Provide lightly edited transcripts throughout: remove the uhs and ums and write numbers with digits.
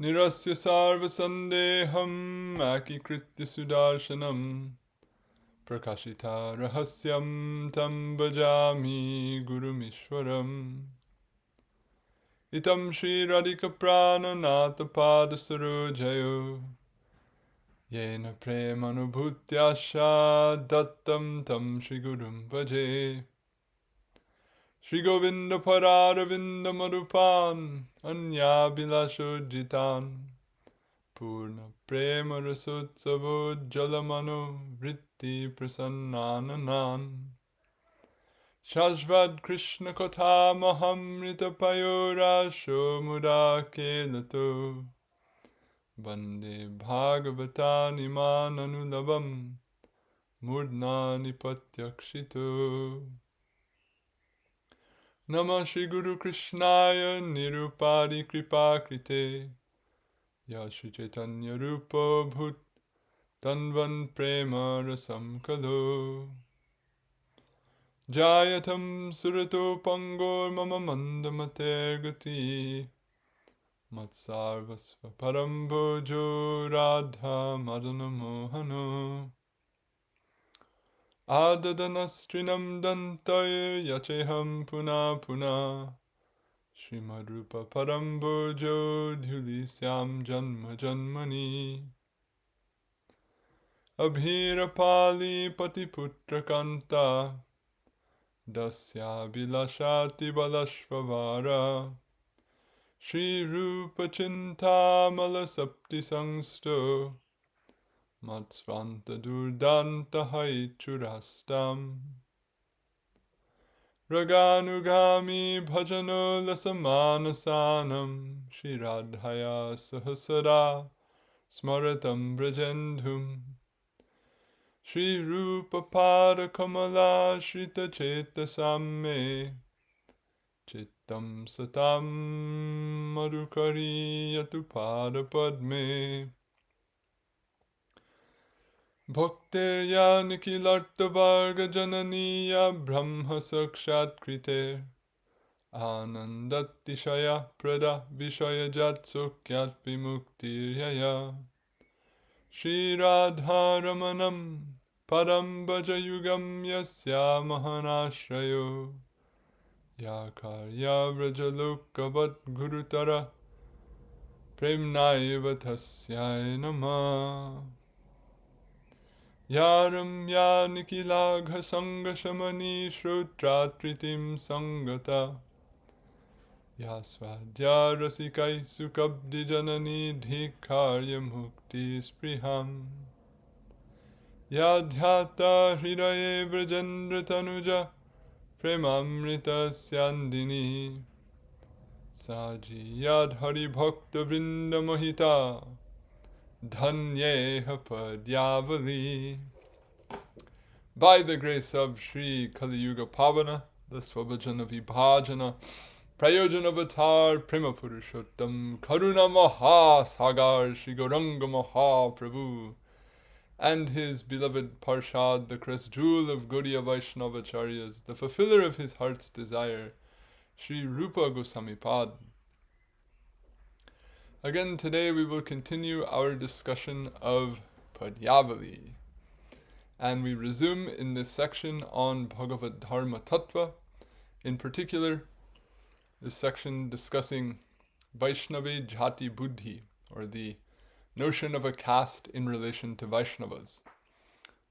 nirasya sarva sandeham akikritya sudarshanam prakashita rahasyam tam bhajami gurumishwaram itam Shri Radhika Prananatha Pada Sarojayo yena premanubhutyasha dattam tam Shri Gurum Bhaje Shri Govinda Pararavinda Marupan Anya Bilashojitan Purna Prema Rasotsavo Jalamano Vritti Prasannananan Shashvad Krishna Kotha Mahamrita Payora Shomura Kelato Vande Bhagavatani Mananulabam Murdna Nipatyakshito Namah Shri Guru Krishnaya Nirupadi Kripa Krite Yashri Chaitanya Rupa Bhut Tanvan Prema Rasam Kalo Jayatam Surato Pangor Mama Mandamater Gati Matsarvasva Parambojo Radha Madana Mohano Adadanastrinam Dantayir Yacheham Puna Puna Srimad Rupa Parambojo Dhulisyam Janma Janmani Abhira Pali Patiputra Kanta Dasya Bilashati Balashvavara Sri Rupa Chintamala Sapti Sangsto Matsvanta Durdanta Haichurastam Raganugami Bhajano Lasamanasanam Shri Radhaya Sahasara Smaratam Brajendhum Shri Rupa Pada Kamala Shrita Cheta Samme Chittam Satam Madhukari Yatu Pada Padme Bhaktirya Nikilarta Varga Jananiya Brahma Sakshat Kriter Anandatishaya Prada Vishaya Jat Sukyat Vimuktir Yaya Shri Radha Ramanam Param Bhaja Yugam Yasya Mahanashrayo Ya Karya Vrajalokavat Gurutara Premnaiva Tasyai Namah Yaram Ya Nikilagha Sangha Shamani Shrotratritim Sangata Yasvadya Rasikai Sukabdi Janani Dhikarya Mukti Spriham Yadhyata Hridaye Vrajendra Tanuja Premamrita Syandini Saji Yad Hari Bhakta Vrinda Mohita Dhanyeha Padyavali. By the grace of Sri Kali Yuga Pavana, the Swabhajana Vibhajana, Prayojana Avatar Prema Purushottam Karuna Maha Sagar Shri Gauranga Maha Prabhu, and his beloved Parshad, the crest jewel of Gaudiya Vaishnavacharyas, the fulfiller of his heart's desire, Sri Rupa Gosvami Prabhupada. Again, today we will continue our discussion of Padyavali, and we resume in this section on Bhagavad-dharma-tattva, in particular, this section discussing Vaiṣṇave jāti buddhiḥ, or the notion of a caste in relation to Vaiṣṇavas.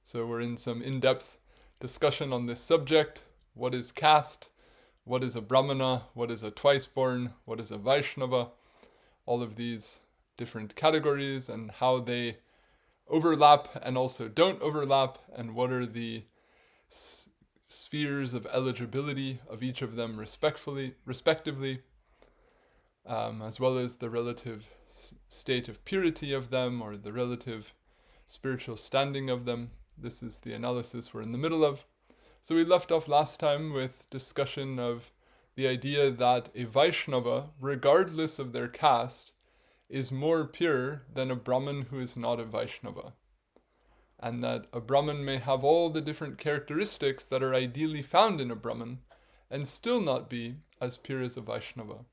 So we're in some in-depth discussion on this subject. What is caste? What is a Brāhmana? What is a twice-born? What is a Vaiṣṇava? All of these different categories and how they overlap and also don't overlap, and what are the spheres of eligibility of each of them respectively, as well as the relative state of purity of them, or the relative spiritual standing of them. This is the analysis we're in the middle of. So we left off last time with discussion of the idea that a Vaiṣṇava, regardless of their caste, is more pure than a Brahmin who is not a Vaiṣṇava. And that a Brahmin may have all the different characteristics that are ideally found in a Brahmin and still not be as pure as a Vaiṣṇava.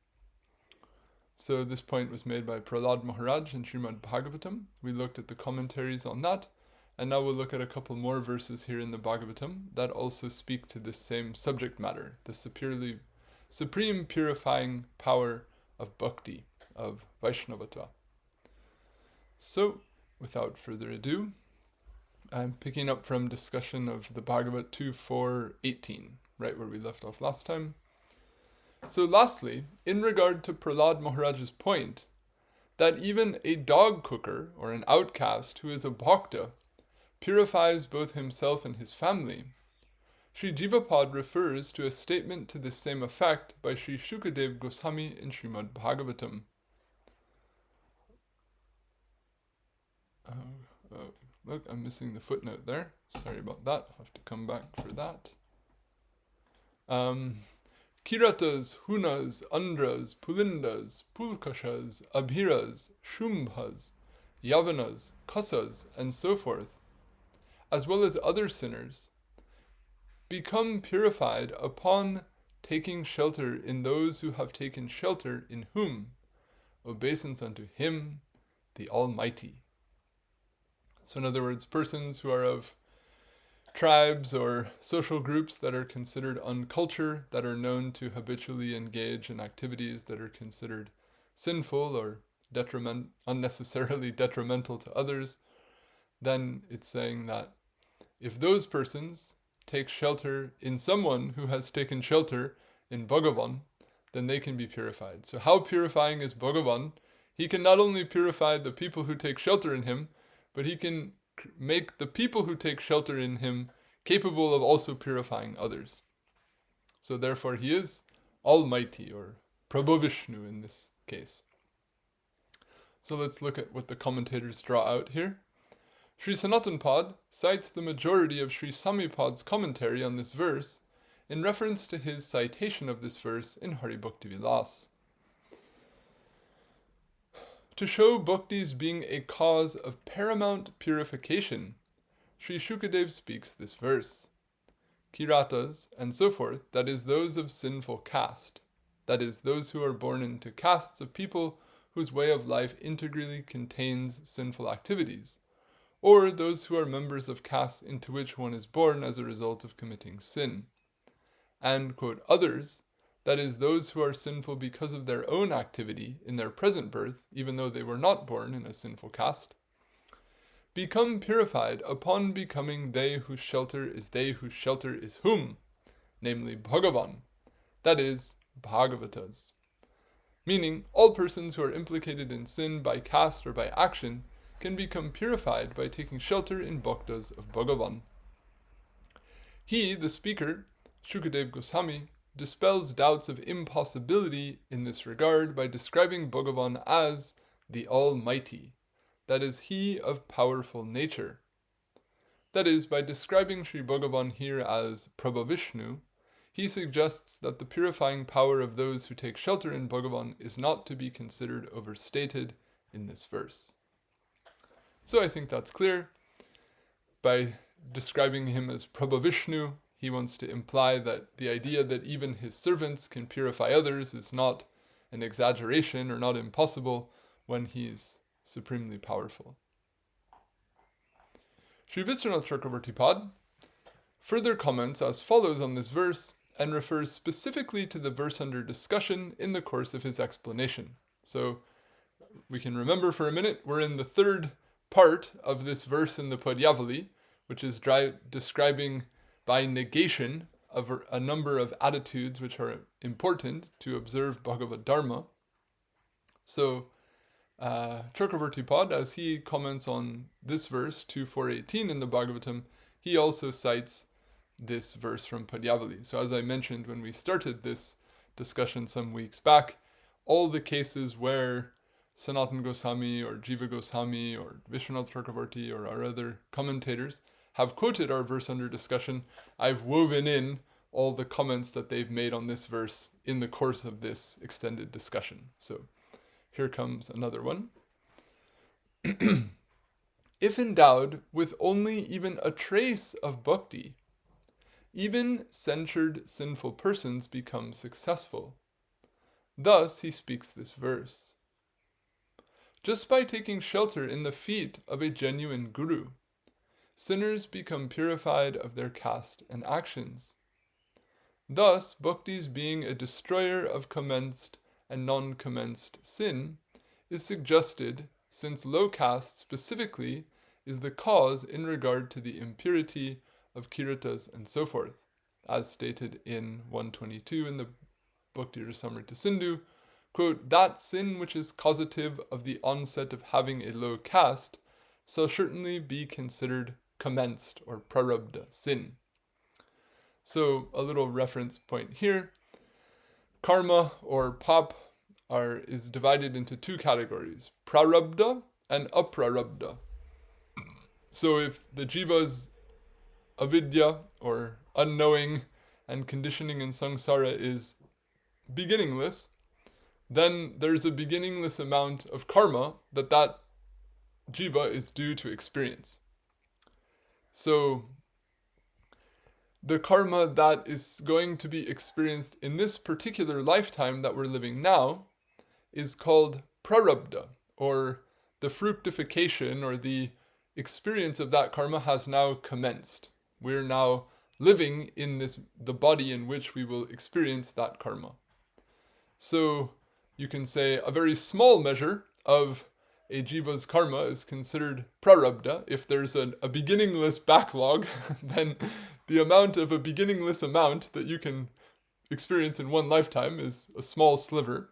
So this point was made by Prahlad Maharaj in Srimad Bhagavatam. We looked at the commentaries on that, and now we'll look at a couple more verses here in the Bhagavatam that also speak to this same subject matter, the supreme purifying power of bhakti, of Vaiṣṇavatva. So, without further ado, I'm picking up from discussion of the Bhagavad 2.4.18, right where we left off last time. So lastly, in regard to Prahlad Maharaj's point, that even a dog cooker or an outcast who is a bhakta purifies both himself and his family, Sri Jiva refers to a statement to the same effect by Sri Śukadeva Goswami in Srimad Bhagavatam. Look, I'm missing the footnote there. Sorry about that. I'll have to come back for that. Kiratas, Hunas, Andras, Pulindas, Pulkashas, Abhiras, Shumbhas, Yavanas, Kasas, and so forth, as well as other sinners, become purified upon taking shelter in those who have taken shelter in whom? Obeisance unto Him, the Almighty. So in other words, persons who are of tribes or social groups that are considered uncultured, that are known to habitually engage in activities that are considered sinful or unnecessarily detrimental to others, then it's saying that if those persons take shelter in someone who has taken shelter in Bhagavan, then they can be purified. So how purifying is Bhagavan? He can not only purify the people who take shelter in him, but he can make the people who take shelter in him capable of also purifying others. So therefore he is Almighty, or Prabhu Vishnu in this case. So let's look at what the commentators draw out here. Sri Sanatana cites the majority of Sri Samipad's commentary on this verse in reference to his citation of this verse in Hari Bhakti Vilas. To show bhakti's being a cause of paramount purification, Sri Shukadev speaks this verse. Kiratas and so forth, that is those of sinful caste, that is those who are born into castes of people whose way of life integrally contains sinful activities, or those who are members of castes into which one is born as a result of committing sin. And, quote, others, that is those who are sinful because of their own activity in their present birth, even though they were not born in a sinful caste, become purified upon becoming they whose shelter is whom? Namely Bhagavan, that is, Bhagavatas. Meaning, all persons who are implicated in sin by caste or by action can become purified by taking shelter in bhaktas of Bhagavan. He, the speaker, Śukadeva Goswami, dispels doubts of impossibility in this regard by describing Bhagavan as the Almighty, that is, He of powerful nature. That is, by describing Sri Bhagavan here as Prabhu Vishnu, he suggests that the purifying power of those who take shelter in Bhagavan is not to be considered overstated in this verse. So I think that's clear. By describing him as Prabhu Vishnu, he wants to imply that the idea that even his servants can purify others is not an exaggeration or not impossible when he's supremely powerful. Sri Viṣṇu Chakravartipad further comments as follows on this verse and refers specifically to the verse under discussion in the course of his explanation. So we can remember for a minute, we're in the third part of this verse in the Padyavali, which is describing by negation of a number of attitudes which are important to observe Bhagavad-dharma. So Chakravartipad, as he comments on this verse, 2.4.18 in the Bhagavatam, he also cites this verse from Padyavali. So as I mentioned when we started this discussion some weeks back, all the cases where Sanatana Gosvami or Jiva Gosvami or Vishwanath Chakravarti or our other commentators have quoted our verse under discussion, I've woven in all the comments that they've made on this verse in the course of this extended discussion. So here comes another one. If endowed with only even a trace of bhakti, even censured sinful persons become successful. Thus he speaks this verse. Just by taking shelter in the feet of a genuine guru, sinners become purified of their caste and actions. Thus, bhakti's being a destroyer of commenced and non-commenced sin is suggested, since low caste specifically is the cause in regard to the impurity of kiratas and so forth, as stated in 122 in the Bhakti Rasamrita Sindhu, quote, that sin which is causative of the onset of having a low caste shall certainly be considered commenced or prarabdha sin. So a little reference point here. Karma or pap is divided into two categories, prarabdha and aprarabdha. So if the jiva's avidya or unknowing and conditioning in samsara is beginningless, then there's a beginningless amount of karma that jiva is due to experience. So the karma that is going to be experienced in this particular lifetime that we're living now is called prarabdha, or the fructification or the experience of that karma has now commenced. We're now living in the body in which we will experience that karma. So you can say a very small measure of a jiva's karma is considered prarabdha. If there's a beginningless backlog, then the amount of a beginningless amount that you can experience in one lifetime is a small sliver.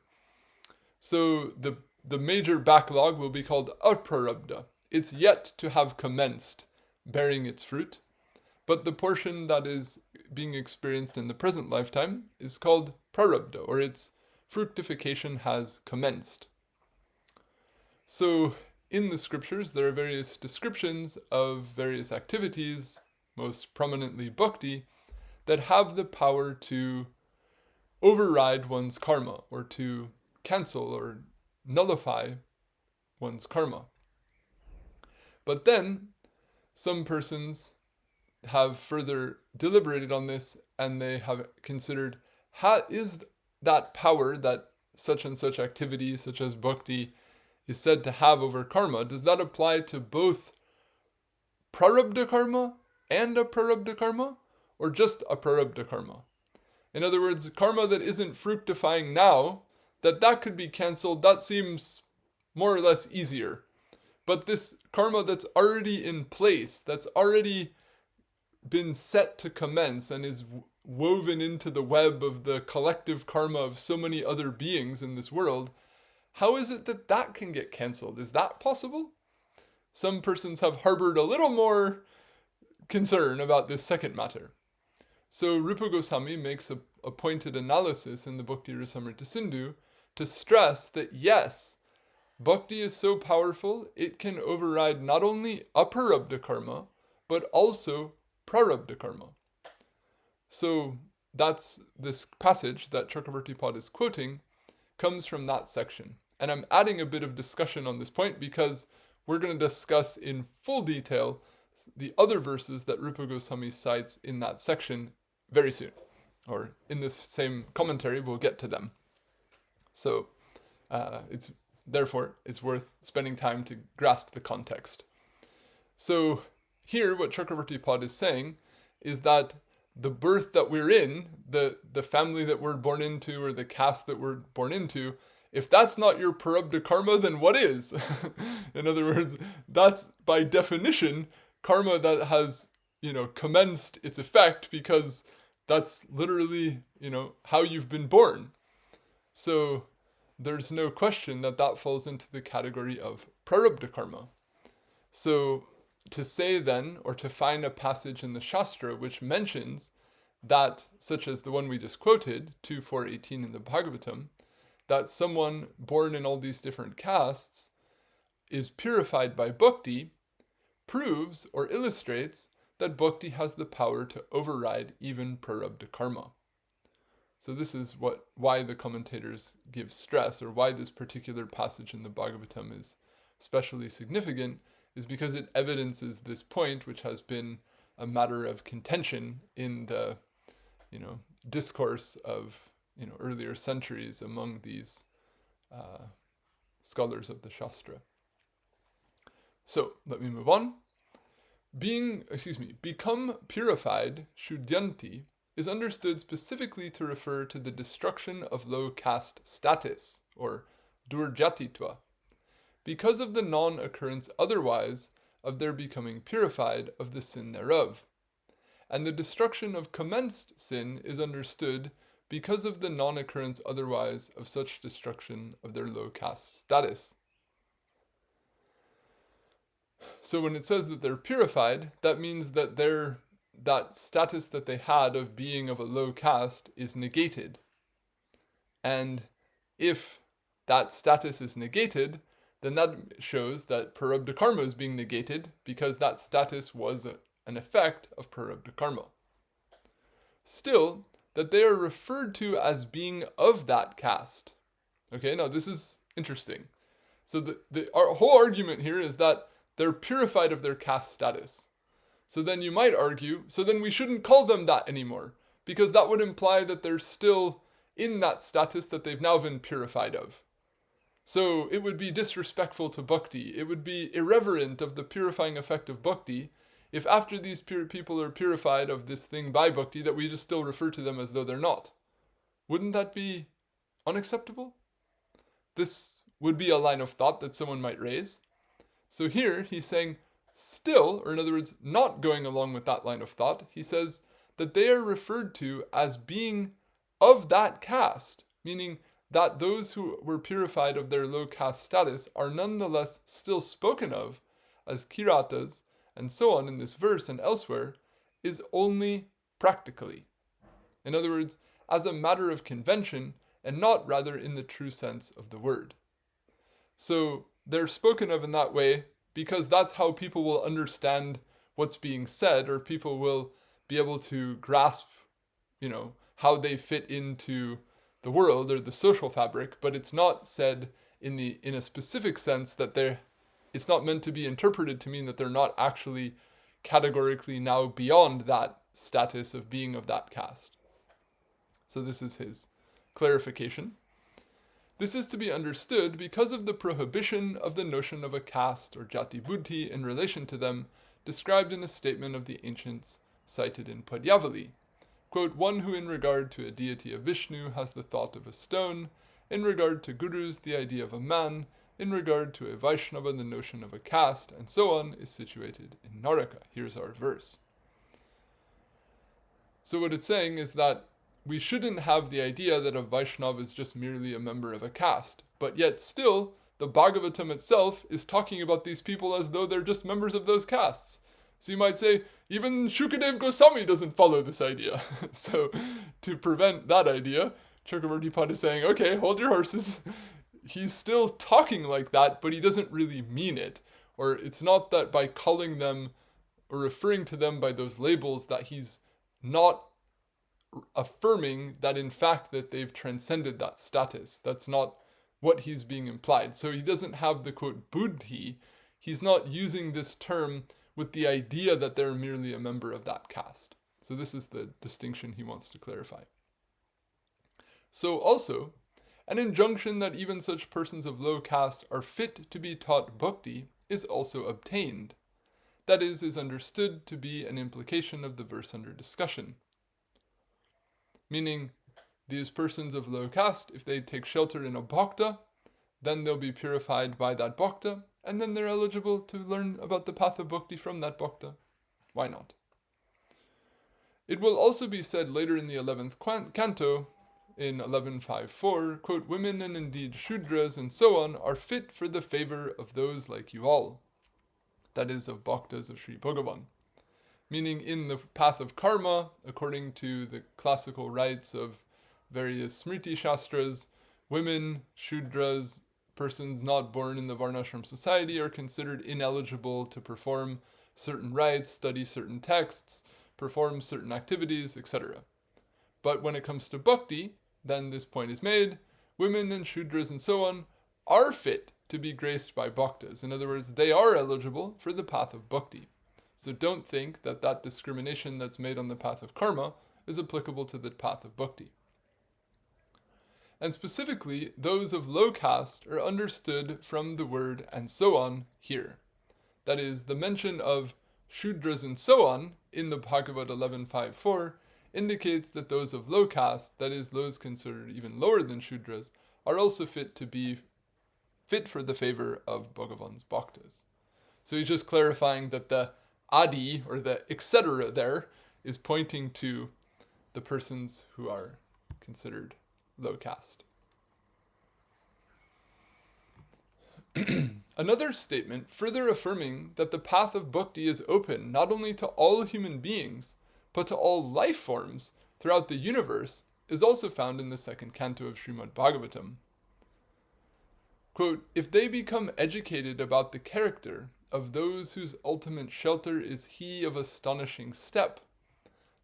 So the major backlog will be called aprarabdha. It's yet to have commenced bearing its fruit, but the portion that is being experienced in the present lifetime is called prarabdha, or its fructification has commenced. So in the scriptures there are various descriptions of various activities, most prominently bhakti, that have the power to override one's karma, or to cancel or nullify one's karma. But then some persons have further deliberated on this, and they have considered, is that power that such and such activities, such as bhakti, is said to have over karma, does that apply to both prarabdha karma and aprarabdha karma, or just aprarabdha karma? In other words, karma that isn't fructifying now, that could be cancelled, that seems more or less easier. But this karma that's already in place, that's already been set to commence and is woven into the web of the collective karma of so many other beings in this world, how is it that can get cancelled? Is that possible? Some persons have harbored a little more concern about this second matter. So Rupa Gosvami makes a pointed analysis in the Bhakti Rasamrita Sindhu to stress that yes, bhakti is so powerful, it can override not only aprarabdha karma, but also prarabdha karma. So that's this passage that Chakravarti Pad is quoting comes from that section. And I'm adding a bit of discussion on this point because we're going to discuss in full detail the other verses that Rupa Goswami cites in that section very soon. Or in this same commentary, we'll get to them. So it's worth spending time to grasp the context. So here, what Chakravarti Pad is saying is that the birth that we're in, the family that we're born into, or the caste that we're born into, if that's not your prarabdha karma, then what is? In other words, that's by definition karma that has, commenced its effect, because that's literally, how you've been born. So there's no question that falls into the category of prarabdha karma. So to say then, or to find a passage in the Shastra which mentions that, such as the one we just quoted, 2.4.18 in the Bhagavatam, that someone born in all these different castes is purified by bhakti, proves or illustrates that bhakti has the power to override even prarabdha karma. So this is why the commentators give stress, or why this particular passage in the Bhagavatam is especially significant, is because it evidences this point, which has been a matter of contention in the, discourse of earlier centuries among these scholars of the Shastra. So, let me move on. Become purified, shuddhanti, is understood specifically to refer to the destruction of low caste status, or durjatitva, because of the non-occurrence otherwise of their becoming purified of the sin thereof. And the destruction of commenced sin is understood because of the non-occurrence otherwise of such destruction of their low caste status. So when it says that they're purified, that means that that status that they had of being of a low caste is negated. And if that status is negated, then that shows that prarabdha karma is being negated, because that status was an effect of prarabdha karma. Still, that they are referred to as being of that caste. Okay, now this is interesting. So our whole argument here is that they're purified of their caste status. So then you might argue, so then we shouldn't call them that anymore, because that would imply that they're still in that status that they've now been purified of. So it would be disrespectful to bhakti. It would be irreverent of the purifying effect of bhakti if after these people are purified of this thing by bhakti, that we just still refer to them as though they're not. Wouldn't that be unacceptable? This would be a line of thought that someone might raise. So here he's saying still, or in other words, not going along with that line of thought, he says that they are referred to as being of that caste, meaning that those who were purified of their low caste status are nonetheless still spoken of as kiratas and so on in this verse and elsewhere, is only practically. In other words, as a matter of convention, and not rather in the true sense of the word. So they're spoken of in that way because that's how people will understand what's being said, or people will be able to grasp, how they fit into the world or the social fabric, but it's not said in a specific sense that it's not meant to be interpreted to mean that they're not actually categorically now beyond that status of being of that caste. So this is his clarification. This is to be understood because of the prohibition of the notion of a caste or jāti buddhi in relation to them, described in a statement of the ancients cited in Padyavali. Quote, one who in regard to a deity of Viṣṇu has the thought of a stone, in regard to gurus the idea of a man, in regard to a Vaiṣṇava the notion of a caste, and so on, is situated in Naraka. Here's our verse. So what it's saying is that we shouldn't have the idea that a Vaiṣṇava is just merely a member of a caste, but yet still, the Bhagavatam itself is talking about these people as though they're just members of those castes. So you might say, even Śrī Gosvami doesn't follow this idea. So to prevent that idea, Chakravarti Pad is saying, okay, hold your horses. He's still talking like that, but he doesn't really mean it. Or it's not that by calling them or referring to them by those labels that he's not affirming that in fact that they've transcended that status. That's not what he's being implied. So he doesn't have the quote buddhiḥ. He's not using this term with the idea that they're merely a member of that caste. So this is the distinction he wants to clarify. So also, an injunction that even such persons of low caste are fit to be taught bhakti is also obtained. That is understood to be an implication of the verse under discussion. Meaning, these persons of low caste, if they take shelter in a bhakta, then they'll be purified by that bhakta, and then they're eligible to learn about the path of bhakti from that bhakta. Why not? It will also be said later in the 11th canto, in 11.5.4, quote, women and indeed shudras and so on are fit for the favor of those like you all. That is, of bhaktas of Sri Bhagavan. Meaning in the path of karma, according to the classical rites of various smriti shastras, women, shudras, persons not born in the varnashram society are considered ineligible to perform certain rites, study certain texts, perform certain activities, etc. But when it comes to bhakti, then this point is made, women and shudras and so on are fit to be graced by bhaktas. In other words, they are eligible for the path of bhakti. So don't think that that discrimination that's made on the path of karma is applicable to the path of bhakti. and specifically those of low caste are understood from the word and so on here. That is, the mention of Shudras and so on in the Bhagavad 11.5.4 indicates that those of low caste, that is, those considered even lower than Shudras, are also fit for the favor of Bhagavan's bhaktas. So he's just clarifying that the adi, or the etc. there, is pointing to the persons who are considered low caste. Another statement further affirming that the path of bhakti is open not only to all human beings, but to all life forms throughout the universe is also found in the second canto of Srimad Bhagavatam. Quote, if they become educated about the character of those whose ultimate shelter is he of astonishing step,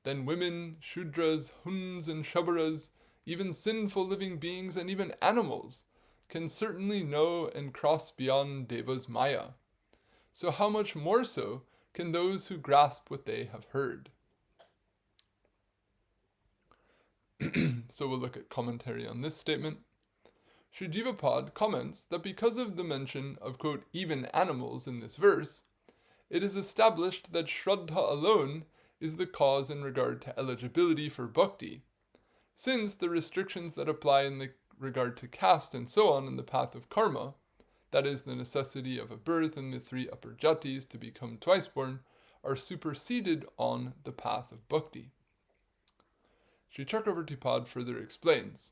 then women, Shudras, Huns and Shabaras, even sinful living beings and even animals, can certainly know and cross beyond Deva's Maya. So how much more so can those who grasp what they have heard? So we'll look at commentary on this statement. Sri Jiva comments that because of the mention of, quote, even animals in this verse, it is established that Shraddha alone is the cause in regard to eligibility for bhakti, since the restrictions that apply in the regard to caste and so on in the path of karma, that is, the necessity of a birth in the three upper jātis to become twice born, are superseded on the path of bhakti. Sri Chakravarti Pad further explains,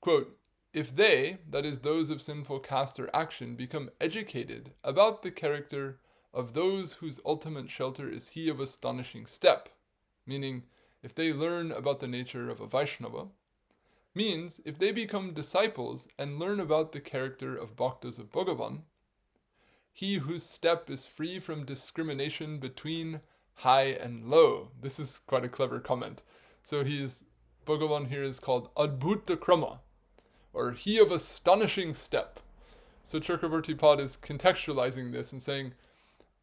quote, if they, that is those of sinful caste or action, become educated about the character of those whose ultimate shelter is he of astonishing step, meaning if they learn about the nature of a Vaiṣṇava, means if they become disciples and learn about the character of bhaktas of Bhagavan, he whose step is free from discrimination between high and low. This is quite a clever comment. So Bhagavan here is called Adbhuta Krama, or he of astonishing step. So Chakravarti Pad is contextualizing this and saying,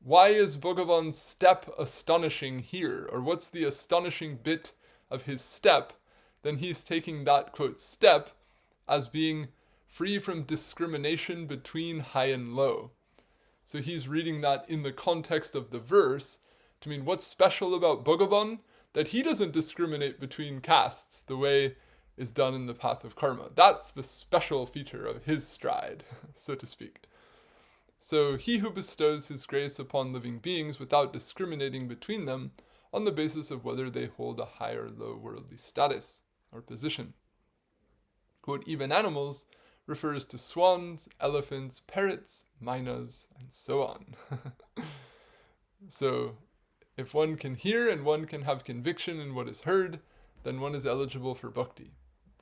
why is Bhagavan's step astonishing here? Or what's the astonishing bit of his step? Then he's taking that, quote, step as being free from discrimination between high and low. So he's reading that in the context of the verse to mean what's special about Bhagavan? That he doesn't discriminate between castes the way is done in the path of karma. That's the special feature of his stride, so to speak. So he who bestows his grace upon living beings without discriminating between them on the basis of whether they hold a high or low worldly status or position. Quote, even animals refers to swans, elephants, parrots, mynas, and so on. So if one can hear and one can have conviction in what is heard, then one is eligible for bhakti.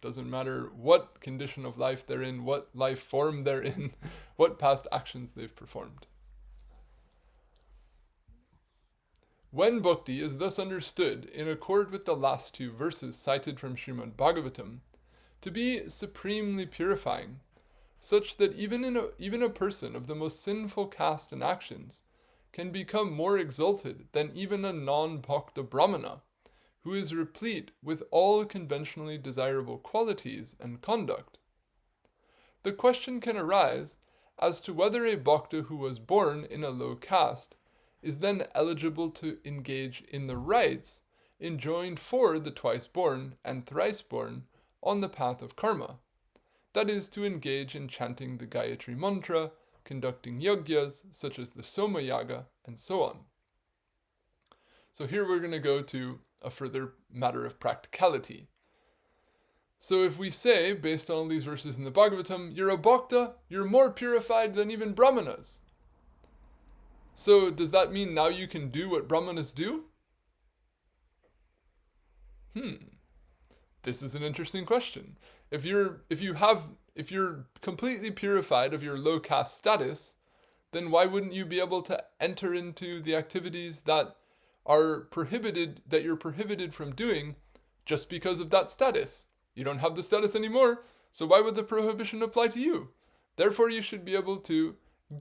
Doesn't matter what condition of life they're in, what life form they're in, what past actions they've performed. When bhakti is thus understood in accord with the last two verses cited from Srimad Bhagavatam, to be supremely purifying, such that even a person of the most sinful caste and actions can become more exalted than even a non-bhakta brahmana, who is replete with all conventionally desirable qualities and conduct. The question can arise as to whether a bhakta who was born in a low caste is then eligible to engage in the rites enjoined for the twice-born and thrice-born on the path of karma, that is, to engage in chanting the Gayatri mantra, conducting yagyas such as the Soma Yaga, and so on. So here we're going to go to a further matter of practicality. So if we say, based on all these verses in the Bhagavatam, you're a bhakta, you're more purified than even brahmanas. So does that mean now you can do what brahmanas do? This is an interesting question. If you're completely purified of your low caste status, then why wouldn't you be able to enter into the activities that you're prohibited from doing just because of that status? You don't have the status anymore, so why would the prohibition apply to you? Therefore, you should be able to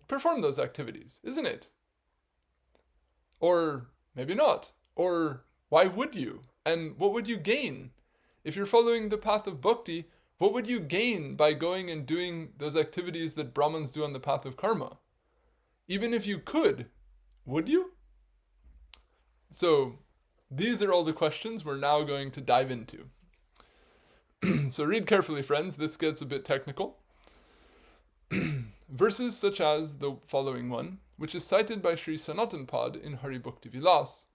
perform those activities, isn't it? Or maybe not. Or why would you? And what would you gain? If you're following the path of bhakti, What would you gain by going and doing those activities that Brahmins do on the path of karma? Even if you could, would you? So these are all the questions we're now going to dive into. So read carefully, friends. This gets a bit technical. Verses such as the following one, which is cited by Sri Sanatana Pad in Hari Bhakti Vilas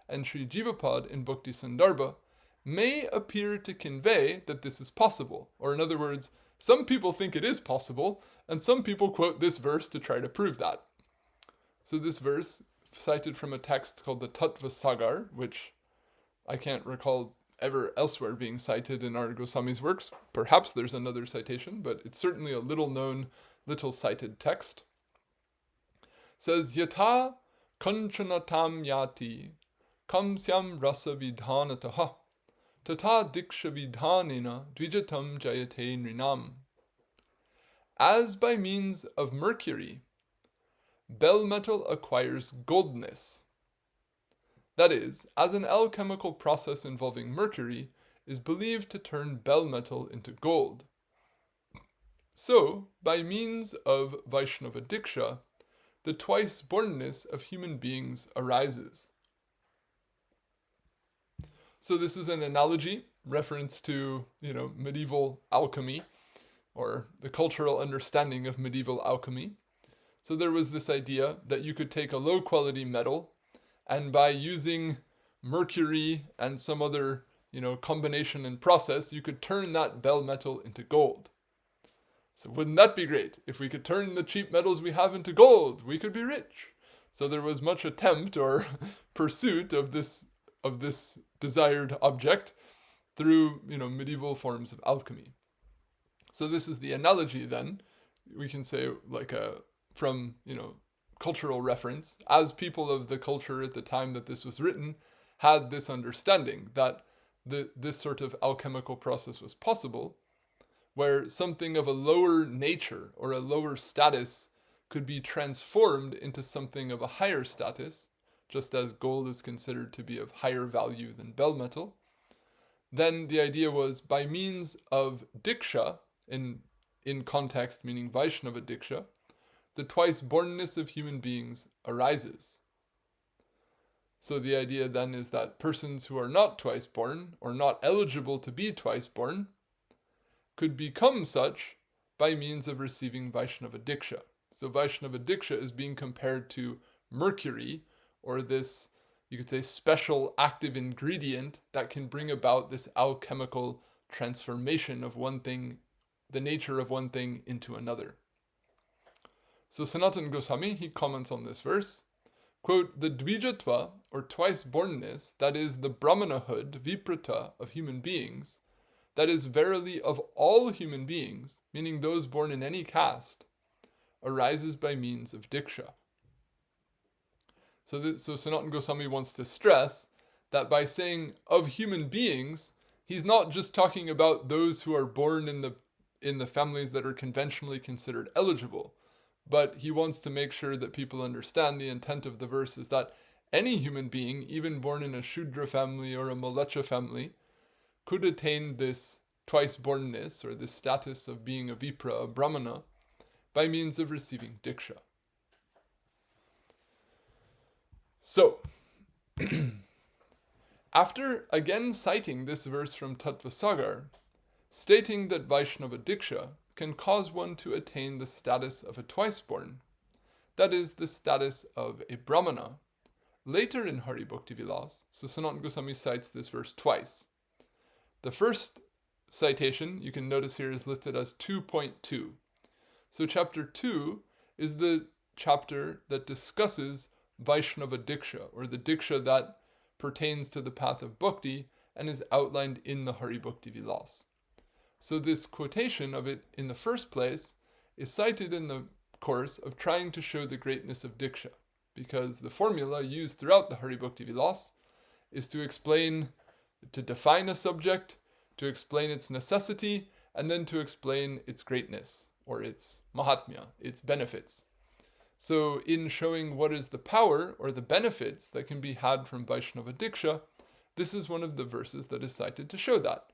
and Sri Jiva Pad in Bhakti Sandarbha, may appear to convey that this is possible. Or in other words, some people think it is possible, and some people quote this verse to try to prove that. So this verse, cited from a text called the Tattva Sagar, which I can't recall ever elsewhere being cited in our Goswami's works. Perhaps there's another citation, but it's certainly a little known, little cited text. Says, Yata kanchanatam yati kamsyam rasa vidhanataha tata diksha vidhanena dvijatam jayate nrinam. As by means of mercury, bell metal acquires goldness. That is, as an alchemical process involving mercury is believed to turn bell metal into gold. So, by means of Vaiṣṇava Diksha, the twice-bornness of human beings arises. So this is an analogy, reference to, medieval alchemy, or the cultural understanding of medieval alchemy. So there was this idea that you could take a low-quality metal, and by using mercury and some other, combination and process, you could turn that bell metal into gold. So wouldn't that be great? If we could turn the cheap metals we have into gold, we could be rich. So there was much attempt or pursuit of this desired object through, medieval forms of alchemy. So this is the analogy then, we can say from, cultural reference, as people of the culture at the time that this was written had this understanding that this sort of alchemical process was possible, where something of a lower nature or a lower status could be transformed into something of a higher status, just as gold is considered to be of higher value than bell metal. Then the idea was, by means of diksha, in context meaning Vaiṣṇava Diksha, the twice-bornness of human beings arises. So the idea then is that persons who are not twice-born, or not eligible to be twice-born, could become such by means of receiving Vaiṣṇava Diksha. So Vaiṣṇava Diksha is being compared to mercury, or this, you could say, special active ingredient that can bring about this alchemical transformation of one thing, the nature of one thing, into another. So Sanatana Gosvami, he comments on this verse, quote, the dvijatva, or twice-bornness, that is the brahmanahood, viprata, of human beings, that is verily of all human beings, meaning those born in any caste, arises by means of diksha. So Sanatana Gosvami wants to stress that by saying of human beings, he's not just talking about those who are born in the families that are conventionally considered eligible, but he wants to make sure that people understand the intent of the verse is that any human being, even born in a Shudra family or a Malacha family, could attain this twice-bornness, or this status of being a Vipra, a Brahmana, by means of receiving Diksha. So, after again citing this verse from Tattva Sagar, stating that Vaiṣṇava Diksha can cause one to attain the status of a twice-born, that is, the status of a Brahmana. Later in Hari Bhakti Vilas, so Sanatana Gosvami cites this verse twice. The first citation, you can notice here, is listed as 2.2. So chapter 2 is the chapter that discusses Vaiṣṇava Diksha, or the Diksha that pertains to the path of Bhakti and is outlined in the Hari Bhakti Vilas. So this quotation of it in the first place is cited in the course of trying to show the greatness of Diksha, because the formula used throughout the Hari Bhakti Vilas is to define a subject, to explain its necessity, and then to explain its greatness, or its mahatmya, its benefits. So in showing what is the power, or the benefits that can be had from Vaiṣṇava Diksha, this is one of the verses that is cited to show that.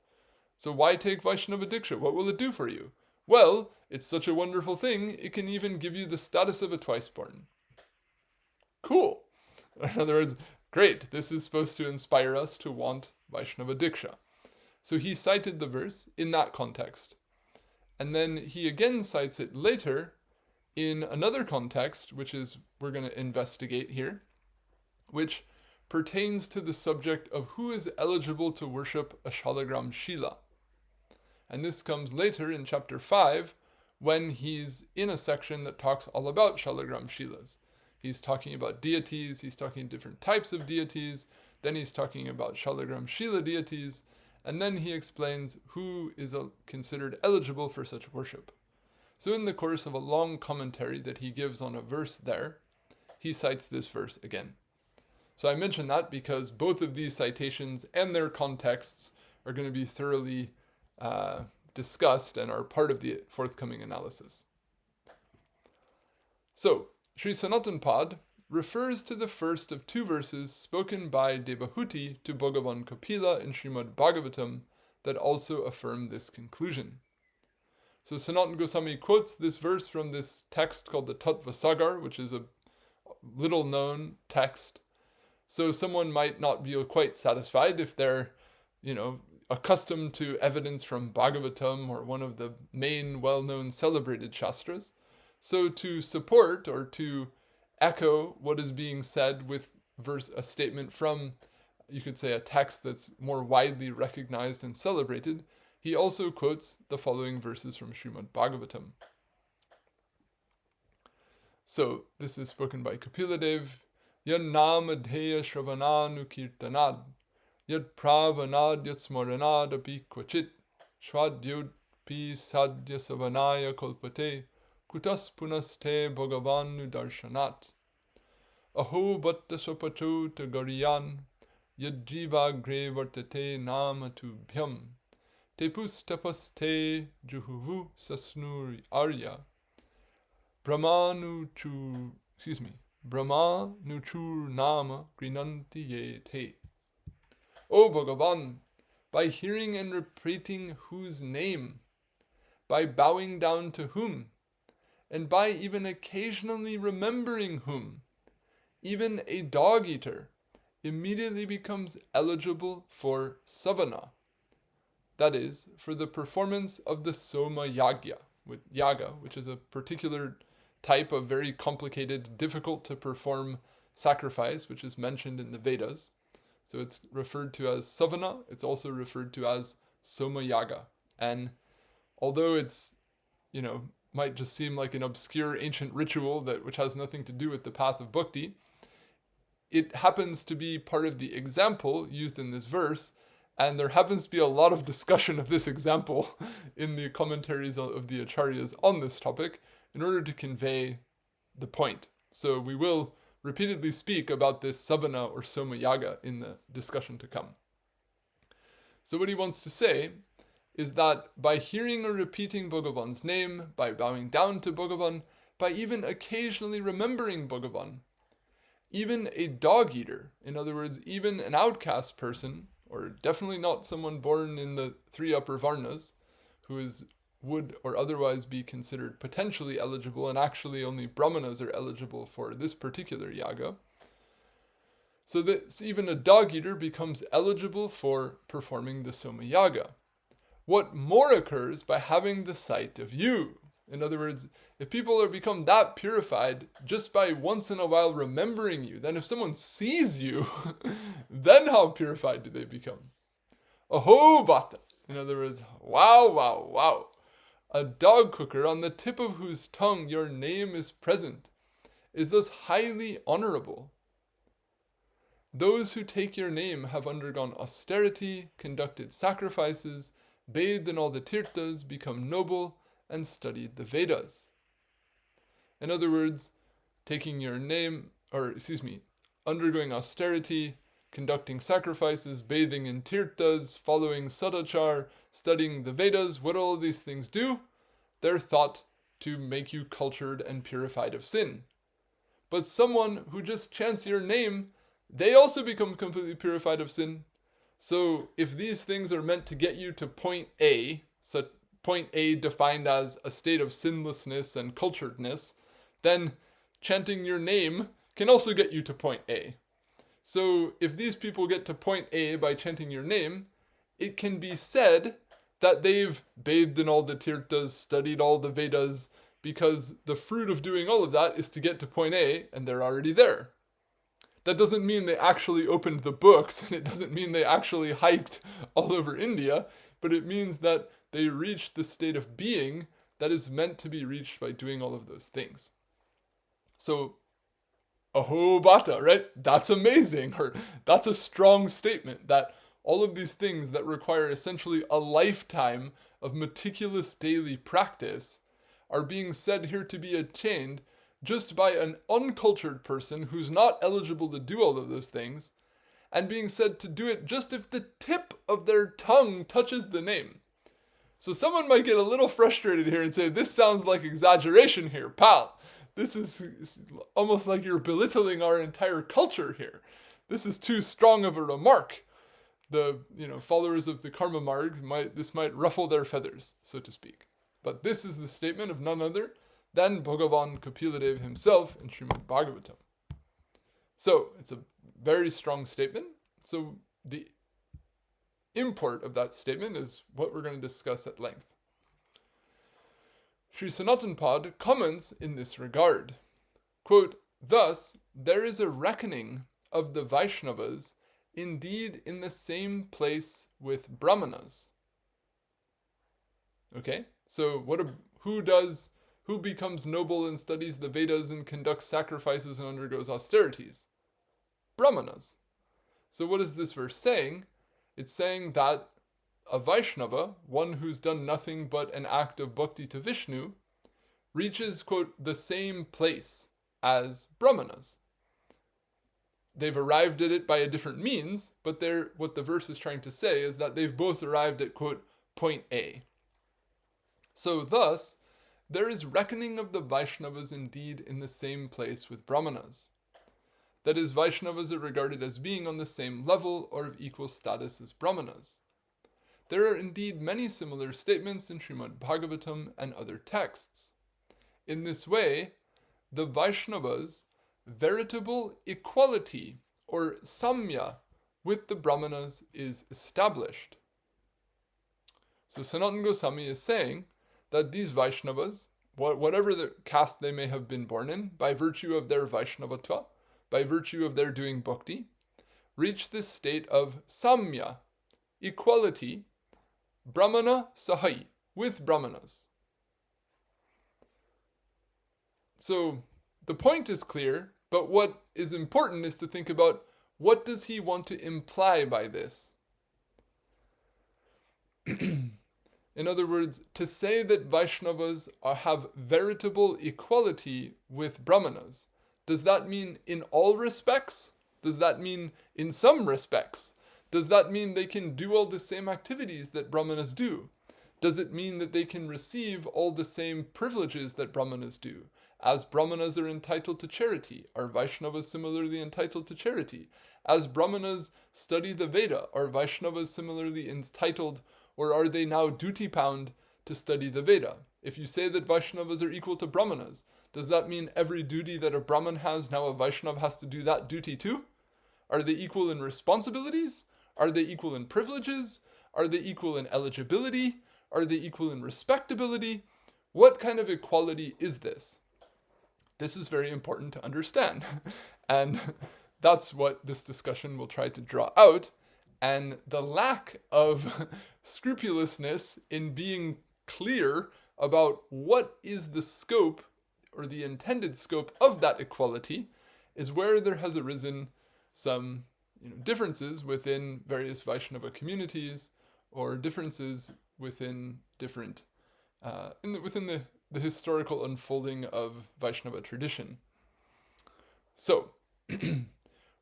So why take Vaishnava Diksha? What will it do for you? Well, it's such a wonderful thing, it can even give you the status of a twice-born. Cool. In other words, great, this is supposed to inspire us to want Vaishnava Diksha. So he cited the verse in that context. And then he again cites it later in another context, which is we're going to investigate here, which pertains to the subject of who is eligible to worship a shalagram śilā. And this comes later in chapter 5, when he's in a section that talks all about shalagram śilās. He's talking about deities, he's talking different types of deities, then he's talking about shalagram śilā deities, and then he explains who is considered eligible for such worship. So in the course of a long commentary that he gives on a verse there, he cites this verse again. So I mention that because both of these citations and their contexts are going to be thoroughly discussed and are part of the forthcoming analysis. So, Sri Sanatana Pad refers to the first of two verses spoken by Devahuti to Bhagavan Kapila in Srimad Bhagavatam that also affirm this conclusion. So Sanatana Gosvami quotes this verse from this text called the Tattva Sagar, which is a little known text. So someone might not be quite satisfied if they're, accustomed to evidence from Bhagavatam or one of the main well-known celebrated shastras. So to support or to echo what is being said with a statement from, you could say, a text that's more widely recognized and celebrated, he also quotes the following verses from Srimad Bhagavatam. So this is spoken by Kapila Dev. Yan nama dheya shravananu kirtanad, yad pravanad yad smaranad api kvachit, shvadyod pi sadhya savanaya kolpate, kutas punaste bhagavanu darshanat. Aho bhatta sopato tagariyan, yad jiva gre vartate namatu bhyam, tepus tapaste juhuvu sasnuri arya, Brahmanuchur nama grinanti ye te. O Bhagavan, by hearing and repeating whose name, by bowing down to whom, and by even occasionally remembering whom, even a dog-eater immediately becomes eligible for savana, that is, for the performance of the Soma Yagya, which is a particular type of very complicated, difficult to perform sacrifice, which is mentioned in the Vedas. So it's referred to as savana, it's also referred to as Soma Yaga. And although it's, might just seem like an obscure ancient ritual which has nothing to do with the path of bhakti, it happens to be part of the example used in this verse, and there happens to be a lot of discussion of this example in the commentaries of the acharyas on this topic in order to convey the point. So we will repeatedly speak about this savana or Soma Yaga in the discussion to come. So what he wants to say is that by hearing or repeating Bhagavan's name, by bowing down to Bhagavan, by even occasionally remembering Bhagavan, even a dog-eater, in other words, even an outcast person, or definitely not someone born in the three upper varnas, who would or otherwise be considered potentially eligible, and actually only Brāhmaṇas are eligible for this particular yaga. So that even a dog-eater becomes eligible for performing the Soma Yaga. What more occurs by having the sight of you? In other words, if people become that purified just by once in a while remembering you, then if someone sees you, then how purified do they become? Aho bhatta. In other words, wow. A dog cooker on the tip of whose tongue your name is present is thus highly honorable. Those who take your name have undergone austerity, conducted sacrifices, bathed in all the tīrthas, become noble, and studied the Vedas. In other words, taking your name, undergoing austerity, conducting sacrifices, bathing in tīrthas, following sadachar, studying the Vedas, what all these things do? They're thought to make you cultured and purified of sin. But someone who just chants your name, they also become completely purified of sin. So if these things are meant to get you to point A, so point A defined as a state of sinlessness and culturedness, then chanting your name can also get you to point A. So if these people get to point A by chanting your name, it can be said that they've bathed in all the tīrthas, studied all the Vedas, because the fruit of doing all of that is to get to point A, and they're already there. That doesn't mean they actually opened the books, and it doesn't mean they actually hiked all over India, but it means that they reached the state of being that is meant to be reached by doing all of those things. So, aho bata, right? That's amazing, or that's a strong statement, that all of these things that require essentially a lifetime of meticulous daily practice are being said here to be attained just by an uncultured person who's not eligible to do all of those things, and being said to do it just if the tip of their tongue touches the name. So someone might get a little frustrated here and say, this sounds like exaggeration here, pal. This is almost like you're belittling our entire culture here. This is too strong of a remark. The followers of the karma marg this might ruffle their feathers, so to speak. But this is the statement of none other than Bhagavan Kapiladev himself in Srimad Bhagavatam. So it's a very strong statement. So the import of that statement is what we're going to discuss at length. Sri Sanatana Pad comments in this regard. Quote, thus, there is a reckoning of the Vaiṣṇavas indeed in the same place with Brāhmaṇas. Okay, so who becomes noble and studies the Vedas and conducts sacrifices and undergoes austerities? Brāhmaṇas. So what is this verse saying? It's saying that a Vaishnava, one who's done nothing but an act of bhakti to Viṣṇu, reaches, quote, the same place as Brāhmaṇas. They've arrived at it by a different means, but what the verse is trying to say is that they've both arrived at, quote, point A. So thus, there is reckoning of the Vaishnavas indeed in the same place with Brāhmaṇas. That is, Vaishnavas are regarded as being on the same level or of equal status as Brāhmaṇas. There are indeed many similar statements in Srimad Bhagavatam and other texts. In this way, the Vaishnavas' veritable equality or samya with the Brāhmaṇas is established. So Sanatana Gosvami is saying that these Vaishnavas, whatever the caste they may have been born in, by virtue of their Vaishnavatva, by virtue of their doing bhakti, reach this state of samya, equality, Brahmana sahai, with Brāhmaṇas. So the point is clear, but what is important is to think about what does he want to imply by this? In other words, to say that Vaishnavas have veritable equality with Brāhmaṇas, does that mean in all respects? Does that mean in some respects? Does that mean they can do all the same activities that Brāhmaṇas do? Does it mean that they can receive all the same privileges that Brāhmaṇas do? As Brāhmaṇas are entitled to charity, are Vaishnavas similarly entitled to charity? As Brāhmaṇas study the Veda, are Vaishnavas similarly entitled, or are they now duty-bound to study the Veda? If you say that Vaishnavas are equal to Brāhmaṇas, does that mean every duty that a Brahman has, now a Vaishnava has to do that duty too? Are they equal in responsibilities? Are they equal in privileges? Are they equal in eligibility? Are they equal in respectability? What kind of equality is this? This is very important to understand. And that's what this discussion will try to draw out. And the lack of scrupulousness in being clear about what is the scope or the intended scope of that equality is where there has arisen some differences within various Vaishnava communities, or differences within different within the historical unfolding of Vaishnava tradition. So,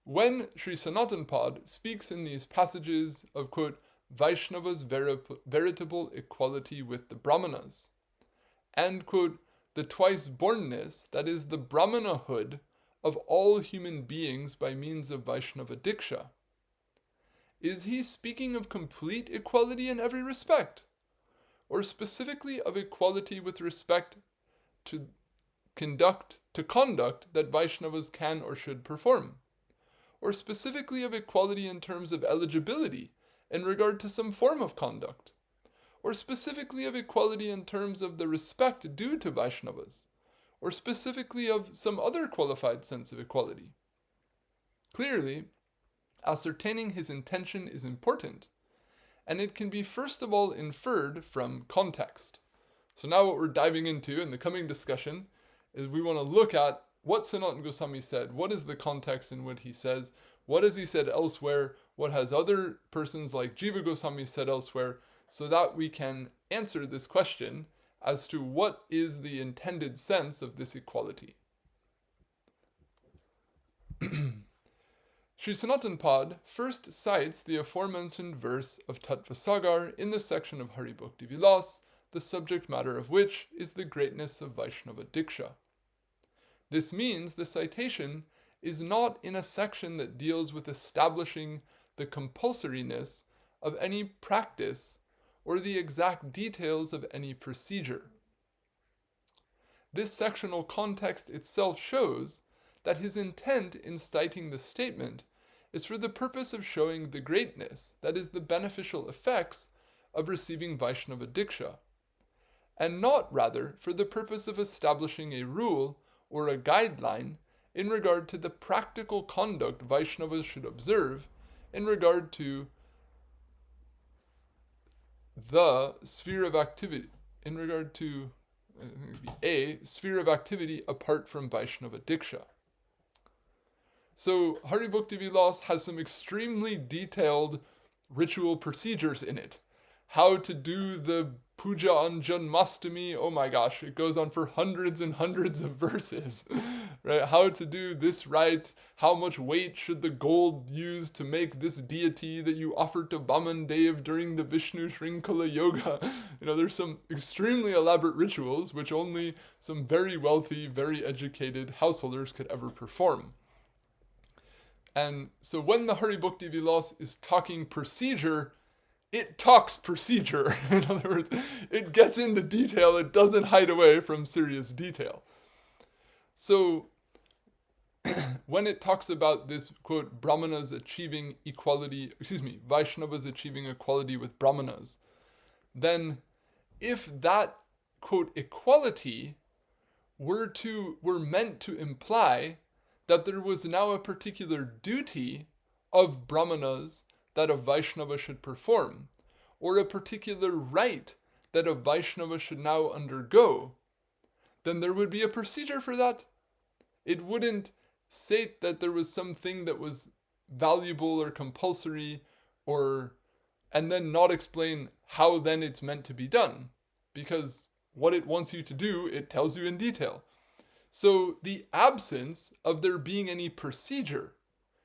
when Sri Sanatana Pad speaks in these passages of, quote, Vaishnava's veritable equality with the Brāhmaṇas, and, quote, the twice-bornness, that is the Brahmanahood, of all human beings by means of Vaishnava Diksha, is he speaking of complete equality in every respect, or specifically of equality with respect to conduct that Vaishnavas can or should perform, or specifically of equality in terms of eligibility in regard to some form of conduct, or specifically of equality in terms of the respect due to Vaishnavas, or specifically of some other qualified sense of equality? Clearly, ascertaining his intention is important, and it can be first of all inferred from context. So now what we're diving into in the coming discussion is we want to look at what Sanatana Gosvami said, what is the context in what he says, what has he said elsewhere, what has other persons like Jiva Gosvami said elsewhere, so that we can answer this question as to what is the intended sense of this equality. Sri Sanatana Pad first cites the aforementioned verse of Tattva Sagar in the section of Hari Bhakti Vilas, the subject matter of which is the greatness of Vaishnava Diksha. This means the citation is not in a section that deals with establishing the compulsoriness of any practice or the exact details of any procedure. This sectional context itself shows that his intent in citing the statement is for the purpose of showing the greatness, that is, the beneficial effects of receiving Vaishnava Diksha, and not rather for the purpose of establishing a rule or a guideline in regard to the practical conduct Vaishnavas should observe in regard to the sphere of activity, in regard to a sphere of activity apart from Vaishnava Diksha. So Hari Bhakti Vilas has some extremely detailed ritual procedures in it. How to do the puja on Janmastami, oh my gosh, it goes on for hundreds and hundreds of verses. Right? How to do this rite, how much weight should the gold use to make this deity that you offer to Vaman Dev during the Vishnu Shrinkala Yoga. There's some extremely elaborate rituals which only some very wealthy, very educated householders could ever perform. And so when the Hari Bhakti Vilas is talking procedure, it talks procedure. In other words, it gets into detail, it doesn't hide away from serious detail. So, when it talks about this, quote, Brahmanas achieving equality, Vaishnavas achieving equality with Brahmanas, then if that, quote, equality were meant to imply that there was now a particular duty of Brahmanas that a Vaishnava should perform, or a particular rite that a Vaishnava should now undergo, then there would be a procedure for that. It wouldn't state that there was something that was valuable or compulsory, and then not explain how then it's meant to be done, because what it wants you to do, it tells you in detail. So the absence of there being any procedure,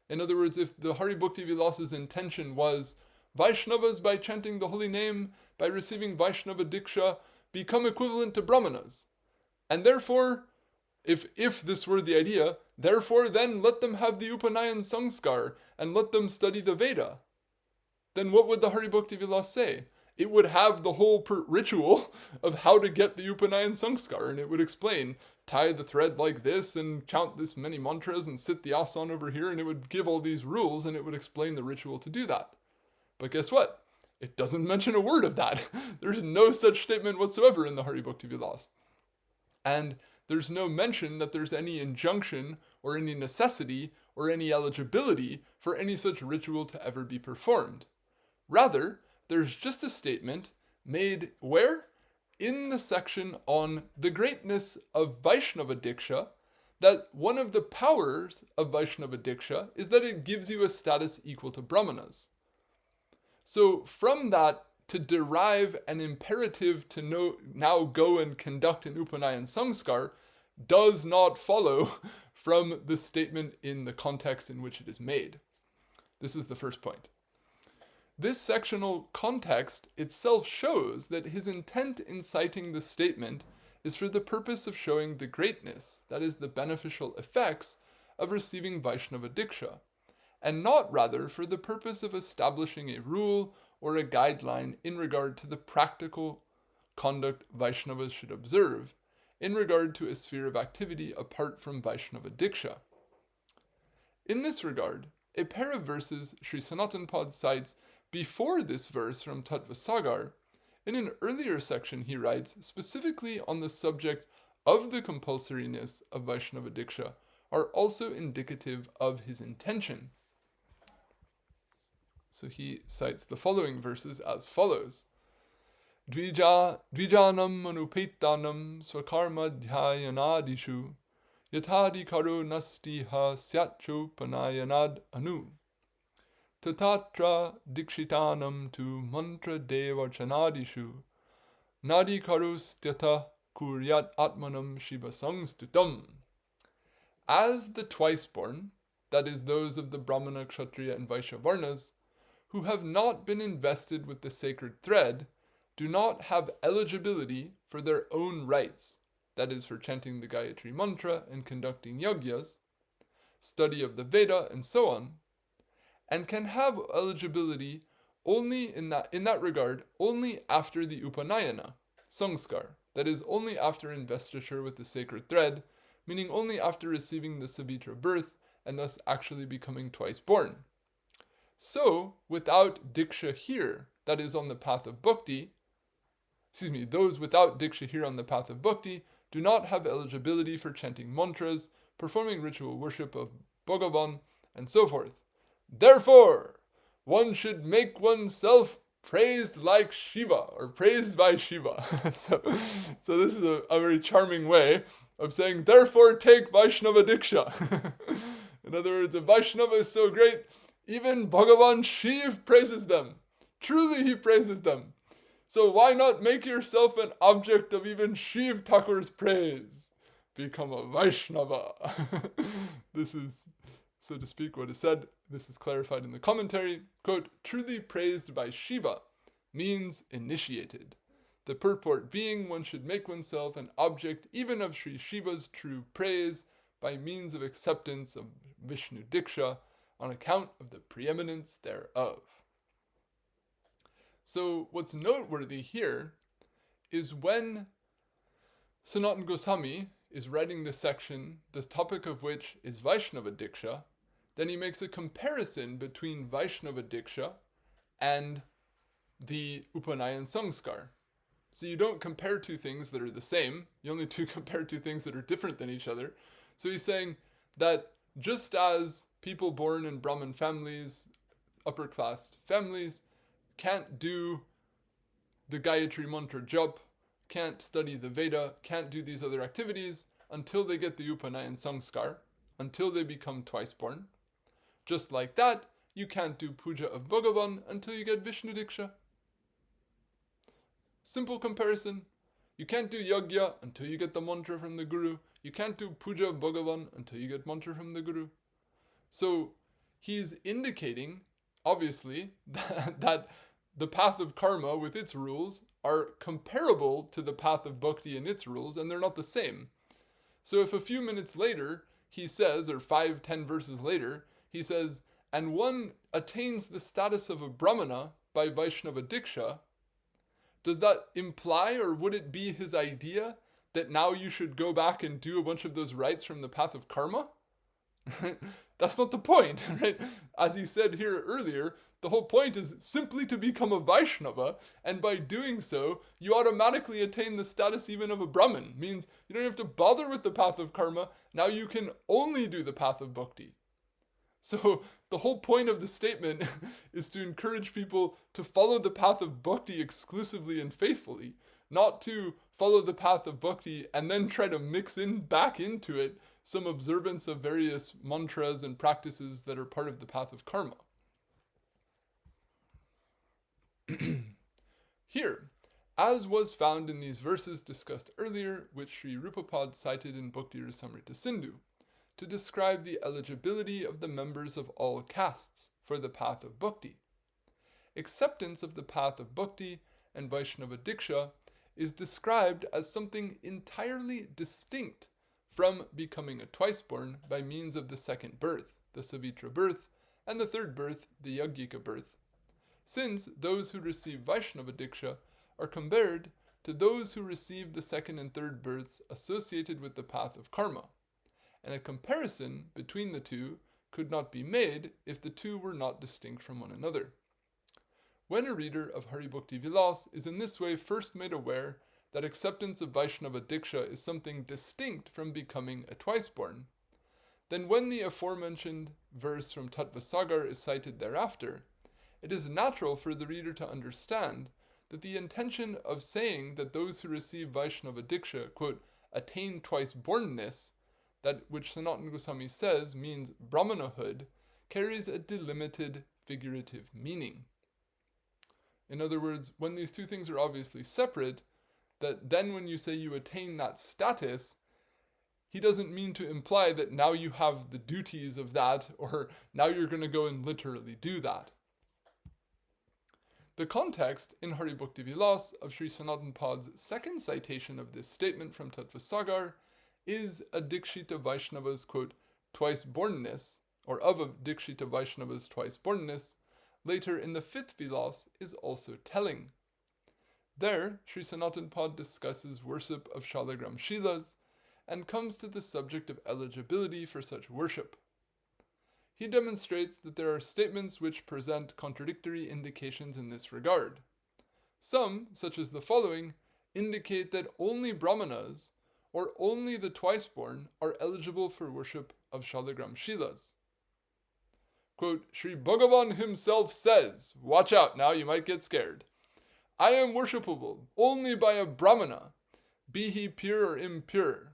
in other words, if the Hari Bhakti Vilas's intention was Vaishnavas, by chanting the holy name, by receiving Vaishnava Diksha, become equivalent to Brahmanas, and therefore, if this were the idea, therefore then let them have the Upanayan Sanskar and let them study the Veda, then what would the Hari Bhakti Vilas say? It would have the whole ritual of how to get the Upanayan Sanskar, and it would explain, tie the thread like this, and count this many mantras, and sit the asana over here, and it would give all these rules, and it would explain the ritual to do that. But guess what? It doesn't mention a word of that. There's no such statement whatsoever in the Hari Bhakti Vilas. And there's no mention that there's any injunction, or any necessity, or any eligibility for any such ritual to ever be performed. Rather, there's just a statement made where? In the section on the greatness of Vaishnava Diksha, that one of the powers of Vaishnava Diksha is that it gives you a status equal to Brahmanas. So from that, to derive an imperative to now go and conduct an Upanayan Sanskar does not follow from the statement in the context in which it is made. This is the first point. This sectional context itself shows that his intent in citing the statement is for the purpose of showing the greatness, that is, the beneficial effects of receiving Vaishnava Diksha, and not rather for the purpose of establishing a rule or a guideline in regard to the practical conduct Vaishnavas should observe in regard to a sphere of activity apart from Vaishnava Diksha. In this regard, a pair of verses Sri Sanatana Pad cites before this verse from Tattva Sagar. In an earlier section he writes specifically on the subject of the compulsoriness of Vaishnava Diksha are also indicative of his intention. So he cites the following verses as follows. Dvijanam manupetanam swakarma dhyayanadishu yatadi karo nastiha syatcho panayanad anu tatatra dikshitanam tu mantra devachanadishu nadi karustyata kuryat atmanam shiva sangstutam. As the twice-born, that is those of the Brahmana, Kshatriya and Vaishya Varnas, who have not been invested with the sacred thread, do not have eligibility for their own rites, that is for chanting the Gayatri mantra and conducting yagyas, study of the Veda and so on, and can have eligibility only in that regard only after the Upanayana, Sanskar, that is only after investiture with the sacred thread, meaning only after receiving the Savitra birth and thus actually becoming twice born. So, without Diksha here, that is on the path of Bhakti, those without Diksha here on the path of Bhakti do not have eligibility for chanting mantras, performing ritual worship of Bhagavan, and so forth. Therefore, one should make oneself praised like Shiva, or praised by Shiva. so this is a very charming way of saying, therefore take Vaishnava Diksha. In other words, a Vaishnava is so great, even Bhagavan Shiv praises them. Truly he praises them. So why not make yourself an object of even Shiv Thakur's praise? Become a Vaishnava. This is, so to speak, what is said. This is clarified in the commentary. Quote, truly praised by Shiva means initiated. The purport being one should make oneself an object even of Sri Shiva's true praise by means of acceptance of Vishnu Diksha on account of the preeminence thereof. So what's noteworthy here is when Sanatana Gosvami is writing this section, the topic of which is Vaishnava Diksha, then he makes a comparison between Vaishnava Diksha and the Upanayan Sanskar. So you don't compare two things that are the same, you only compare two things that are different than each other. So he's saying that just as people born in Brahmin families, upper class families, can't do the Gayatri mantra jap, can't study the Veda, can't do these other activities until they get the Upanayan Sanskar, until they become twice born. Just like that, you can't do puja of Bhagavan until you get Vishnu Diksha. Simple comparison. You can't do yagya until you get the mantra from the Guru. You can't do puja of Bhagavan until you get mantra from the Guru. So he's indicating, obviously, that the path of karma with its rules are comparable to the path of bhakti and its rules, and they're not the same. So if a few minutes later he says, or 5-10 verses later, he says, and one attains the status of a Brahmana by Vaishnava Diksha, does that imply, or would it be his idea, that now you should go back and do a bunch of those rites from the path of karma? That's not the point, right? As he said here earlier, the whole point is simply to become a Vaishnava, and by doing so, you automatically attain the status even of a Brahmin. Means you don't have to bother with the path of karma, now you can only do the path of bhakti. So the whole point of the statement is to encourage people to follow the path of bhakti exclusively and faithfully, not to follow the path of bhakti and then try to mix in back into it some observance of various mantras and practices that are part of the path of karma. Here, as was found in these verses discussed earlier, which Sri Rupa cited in Bhakti Rasamrita Sindhu, to describe the eligibility of the members of all castes for the path of bhakti. Acceptance of the path of bhakti and Vaishnava Diksha is described as something entirely distinct from becoming a twice-born by means of the second birth, the Savitra birth, and the third birth, the Yajnika birth, since those who receive Vaiṣṇava Diksha are compared to those who receive the second and third births associated with the path of karma, and a comparison between the two could not be made if the two were not distinct from one another. When a reader of Hari Bhakti Vilas is in this way first made aware that acceptance of Vaiṣṇava Diksha is something distinct from becoming a twice-born, then when the aforementioned verse from Tattva Sagar is cited thereafter, it is natural for the reader to understand that the intention of saying that those who receive Vaiṣṇava Diksha, quote, attain twice-bornness, that which Sanatana Gosvami says means Brahmanahood, carries a delimited figurative meaning. In other words, when these two things are obviously separate, that then when you say you attain that status, he doesn't mean to imply that now you have the duties of that, or now you're going to go and literally do that. The context in Hari Bhakti Vilas of Sri Sanatana Pad's second citation of this statement from Tattva Sagar is a Dikshita Vaishnava's, quote, twice-bornness, or of a Dikshita Vaishnava's twice-bornness, later in the fifth Vilas is also telling. There, Sri Sanatana Pad discusses worship of Shalagram Shilas and comes to the subject of eligibility for such worship. He demonstrates that there are statements which present contradictory indications in this regard. Some, such as the following, indicate that only Brāhmaṇas, or only the twice-born, are eligible for worship of Shalagram Shilas. Quote, Sri Bhagavan himself says, watch out now, you might get scared. I am worshipable only by a Brahmana, be he pure or impure.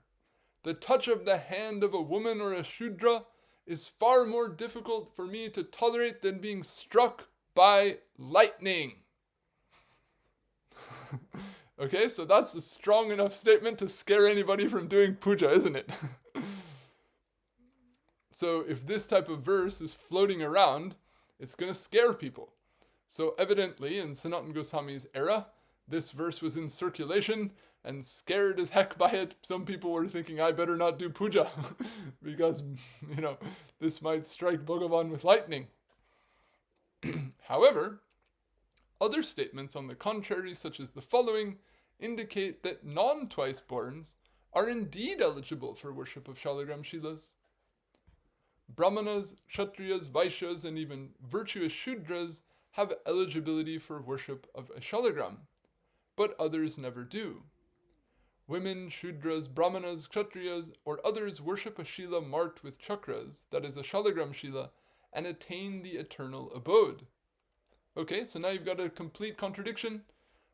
The touch of the hand of a woman or a Shudra is far more difficult for me to tolerate than being struck by lightning. Okay, so that's a strong enough statement to scare anybody from doing puja, isn't it? So if this type of verse is floating around, it's going to scare people. So evidently, in Sanatana Goswami's era, this verse was in circulation, and scared as heck by it, some people were thinking, I better not do puja, because, this might strike Bhagavan with lightning. However, other statements on the contrary, such as the following, indicate that non-twice-borns are indeed eligible for worship of Shalagram Shilas. Brahmanas, Kshatriyas, Vaishyas, and even virtuous Shudras have eligibility for worship of a Shalagram, but others never do. Women, Shudras, Brahmanas, Kshatriyas, or others worship a Śilā marked with chakras, that is a Shalagram Śilā, and attain the eternal abode. Okay, so now you've got a complete contradiction.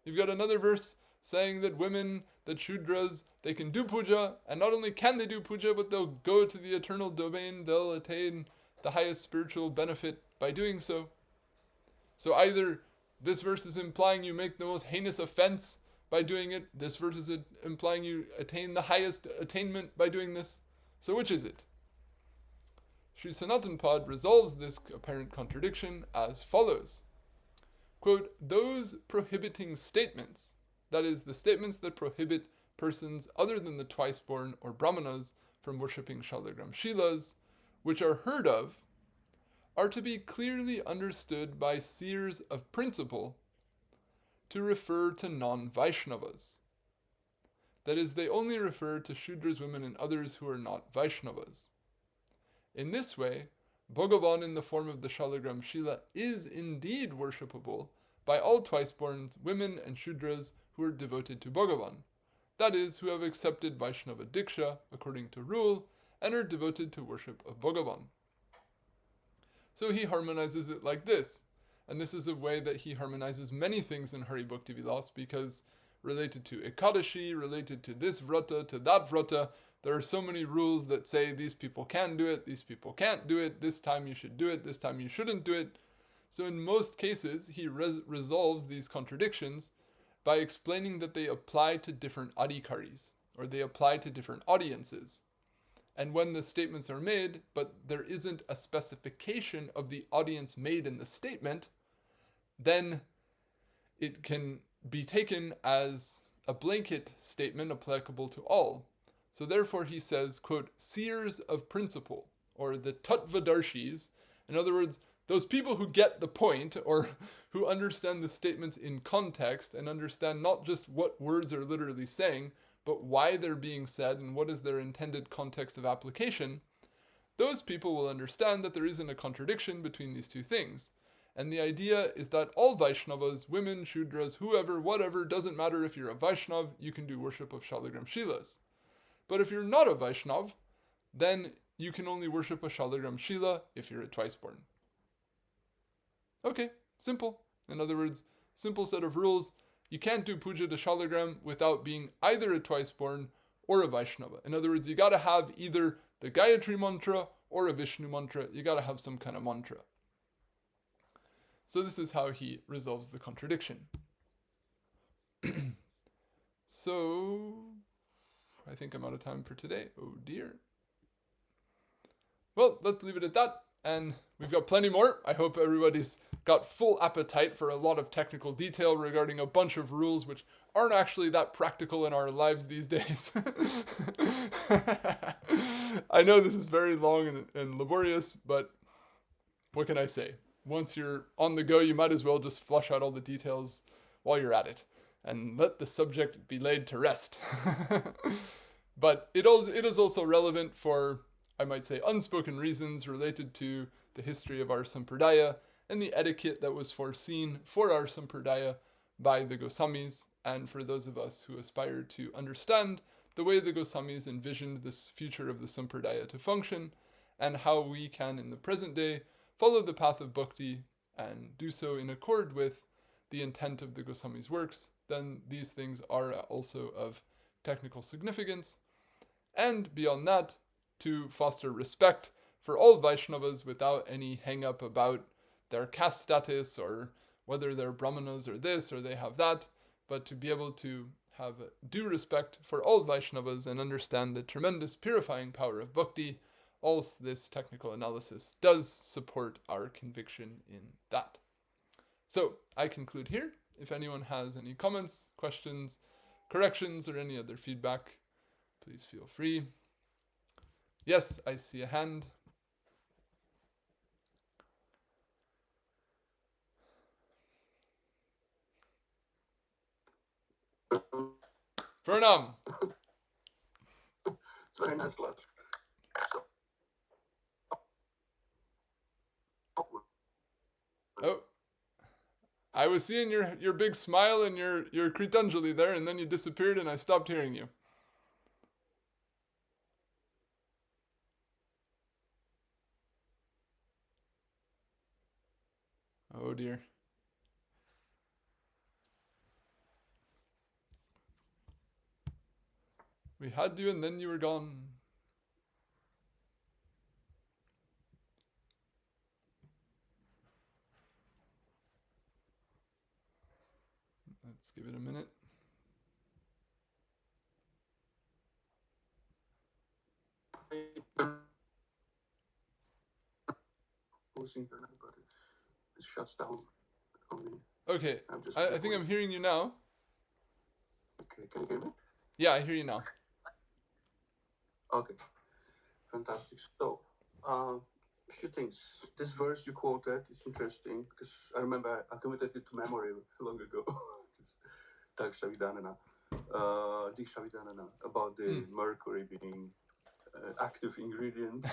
You've got another verse saying that women, that Shudras, they can do puja, and not only can they do puja, but they'll go to the eternal domain, they'll attain the highest spiritual benefit by doing so. So either this verse is implying you make the most heinous offense by doing it, this verse is implying you attain the highest attainment by doing this. So which is it? Sri Sanatana Pad resolves this apparent contradiction as follows. Quote, those prohibiting statements, that is, the statements that prohibit persons other than the twice-born or Brahmanas from worshipping Shalagram Shilas, which are heard of, are to be clearly understood by seers of principle to refer to non-Vaiṣṇavas. That is, they only refer to Shudras, women, and others who are not Vaiṣṇavas. In this way, Bhagavan in the form of the Shalagram Śilā is indeed worshipable by all twice-born women and Shudras who are devoted to Bhagavan, that is, who have accepted Vaiṣṇava Diksha according to rule and are devoted to worship of Bhagavan. So he harmonizes it like this, and this is a way that he harmonizes many things in Hari Bhakti Vilas, because related to Ekadashi, related to this vrata, to that vrata, there are so many rules that say these people can do it, these people can't do it, this time you should do it, this time you shouldn't do it. So in most cases, he resolves these contradictions by explaining that they apply to different adhikaris, or they apply to different audiences. And when the statements are made, but there isn't a specification of the audience made in the statement, then it can be taken as a blanket statement applicable to all. So therefore he says, quote, seers of principle, or the Tattvadarshis, In other words, those people who get the point, or who understand the statements in context and understand not just what words are literally saying, but why they're being said and what is their intended context of application, those people will understand that there isn't a contradiction between these two things. And the idea is that all Vaishnavas, women, Shudras, whoever, whatever, doesn't matter if you're a Vaishnav, you can do worship of Shalagram Shilas. But if you're not a Vaishnav, then you can only worship a Shalagram Shila if you're a twice-born. Okay, simple. In other words, simple set of rules. You can't do puja to Shalagram without being either a twice-born or a Vaishnava. In other words, you got to have either the Gayatri mantra or a Vishnu mantra. You got to have some kind of mantra. So this is how he resolves the contradiction. So, I think I'm out of time for today. Oh dear. Well, let's leave it at that. And we've got plenty more. I hope everybody's got full appetite for a lot of technical detail regarding a bunch of rules which aren't actually that practical in our lives these days. I know this is very long and laborious, but what can I say? Once you're on the go, you might as well just flush out all the details while you're at it and let the subject be laid to rest. But it is also relevant for, I might say, unspoken reasons related to the history of our sampradaya and the etiquette that was foreseen for our sampradaya by the Goswamis, and for those of us who aspire to understand the way the Goswamis envisioned this future of the sampradaya to function, and how we can, in the present day, follow the path of bhakti and do so in accord with the intent of the Goswamis' works, then these things are also of technical significance. And beyond that, to foster respect for all Vaishnavas without any hang-up about their caste status or whether they're Brāhmaṇas or this or they have that, but to be able to have due respect for all Vaishnavas and understand the tremendous purifying power of bhakti. All this technical analysis does support our conviction in that. So, I conclude here. If anyone has any comments, questions, corrections, or any other feedback, please feel free. Yes, I see a hand. Pranam. Very nice class. Oh, I was seeing your big smile and your Kritanjali there, and then you disappeared and I stopped hearing you. Oh dear. We had you and then you were gone. Let's give it a minute. But it shuts down on me. Okay, I think I'm hearing you now. Okay, can you hear me? Yeah, I hear you now. Okay, fantastic. So, a few things. This verse you quoted is interesting because I remember I committed it to memory long ago. Diksha Vidanana, about the mercury being active ingredient.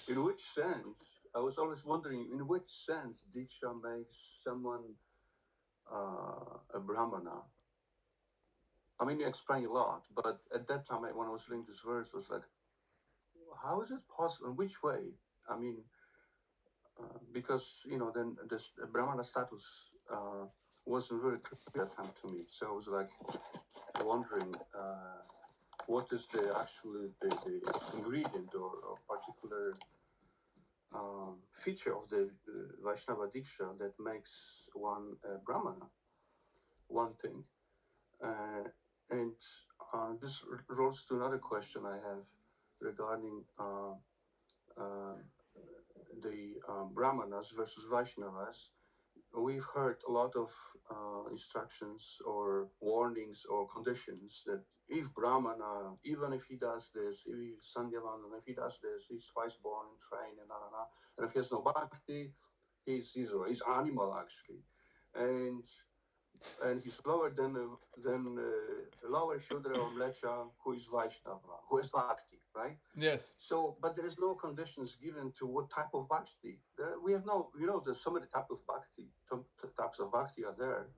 In which sense, I was always wondering, in which sense Diksha makes someone a Brahmana? I mean, you explain a lot, but at that time, when I was reading this verse, I was like, how is it possible? In which way? I mean, because, then this Brahmana status wasn't very clear at that time to me. So I was like wondering, what is the ingredient or particular feature of the Vaishnava Diksha that makes one Brahmana? One thing. And this rolls to another question I have regarding the Brahmanas versus Vaishnavas. we've heard a lot of instructions or warnings or conditions that if Brahmana, even if he does this, if he's Sandhyavandan, if he does this, he's twice born and trained and nara, and if he has no bhakti, he's animal actually, and he's lower than lower Shudra or Mlecha, who is Vaiṣṇava, who is bhakti, right? Yes. So, but there is no conditions given to what type of bhakti. We have no, there's so many types of bhakti are there.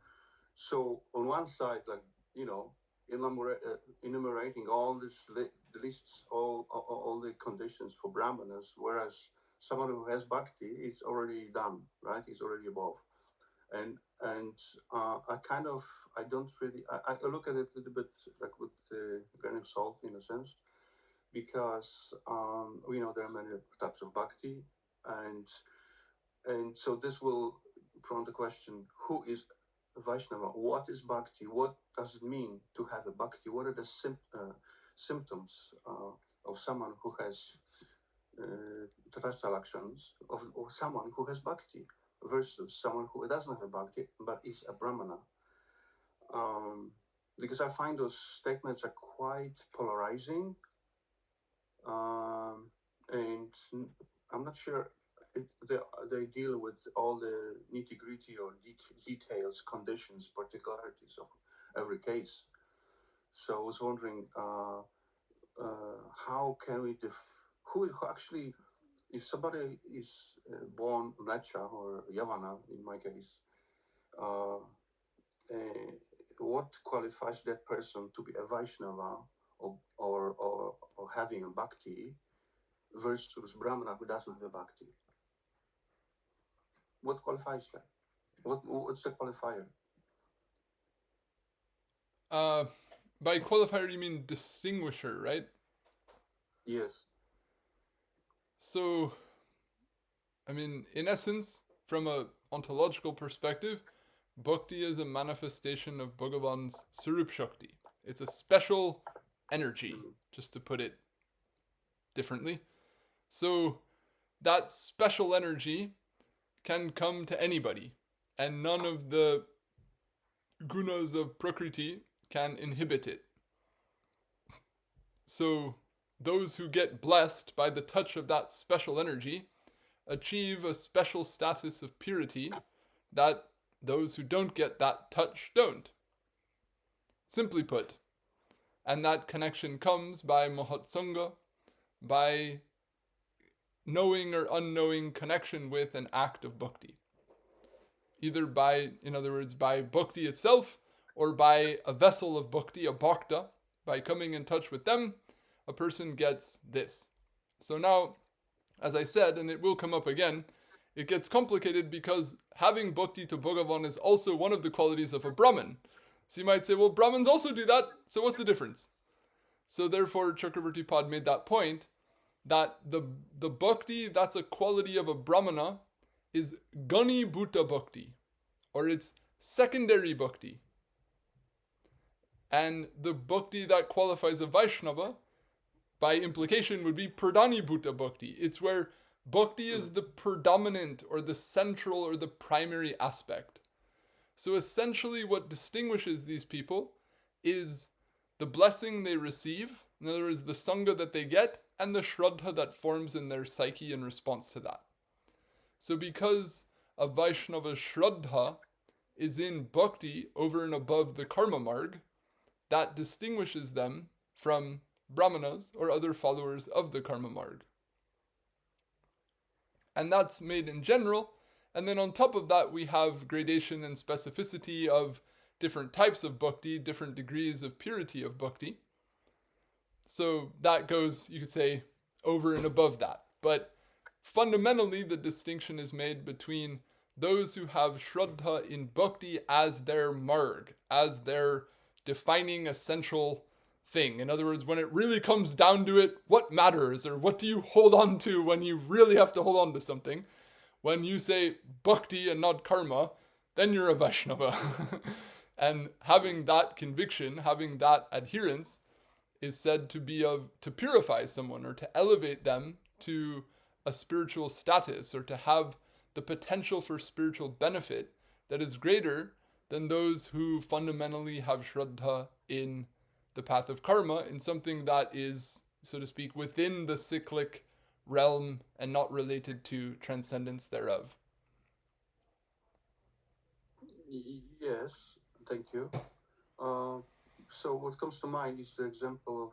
So on one side, like, enumerating all this lists, all the conditions for Brahmanas, whereas someone who has bhakti is already done, right? He's already above. And I don't really, I look at it a little bit like with a grain of salt in a sense, because we know there are many types of bhakti, and so this will prompt the question: who is Vaishnava? What is bhakti? What does it mean to have a bhakti? What are the symptoms of someone who has tatastha lakshanas of someone who has bhakti versus someone who doesn't have a bhakti but is a brahmana? Because I find those statements are quite polarizing. And I'm not sure they deal with all the nitty-gritty or details, conditions, particularities of every case. So I was wondering, how can we who actually, if somebody is born Mlecha or Yavana, in my case, what qualifies that person to be a Vaishnava or having a bhakti versus Brahmana who doesn't have a bhakti? What qualifies that? What's the qualifier? By qualifier you mean distinguisher, right? Yes. So, I mean, in essence, from a ontological perspective, bhakti is a manifestation of Bhagavan's Sarup Shakti. It's a special energy, just to put it differently. So that special energy can come to anybody, and none of the gunas of Prakriti can inhibit it. So those who get blessed by the touch of that special energy achieve a special status of purity that those who don't get that touch don't. Simply put. And that connection comes by Mahatsanga, by knowing or unknowing connection with an act of bhakti. Either by, in other words, by bhakti itself, or by a vessel of bhakti, a bhakta. By coming in touch with them, a person gets this. So now, as I said, and it will come up again, it gets complicated because having bhakti to Bhagavan is also one of the qualities of a Brahmin. So you might say, well, Brahmins also do that, so what's the difference? So therefore, Chakravarti Pad made that point, that the bhakti that's a quality of a Brahmana is Gani Bhuta Bhakti, or it's secondary bhakti. And the bhakti that qualifies a Vaishnava, by implication, would be Pradhani Bhuta Bhakti. It's where bhakti is the predominant or the central or the primary aspect. So essentially what distinguishes these people is the blessing they receive, in other words, the sangha that they get, and the shraddha that forms in their psyche in response to that. So because a Vaishnava's shraddha is in bhakti over and above the karma marg, that distinguishes them from Brahmanas or other followers of the karma marg. And that's made in general. And then on top of that, we have gradation and specificity of different types of bhakti, different degrees of purity of bhakti. So that goes, you could say, over and above that. But fundamentally, the distinction is made between those who have shraddha in bhakti as their marg, as their defining essential thing. In other words, when it really comes down to it, what matters, or what do you hold on to when you really have to hold on to something? When you say bhakti and not karma, then you're a Vaishnava. And having that conviction, having that adherence, is said to be to purify someone or to elevate them to a spiritual status or to have the potential for spiritual benefit that is greater than those who fundamentally have Shraddha in the path of karma, in something that is, so to speak, within the cyclic realm and not related to transcendence thereof. Yes, thank you. So what comes to mind is the example of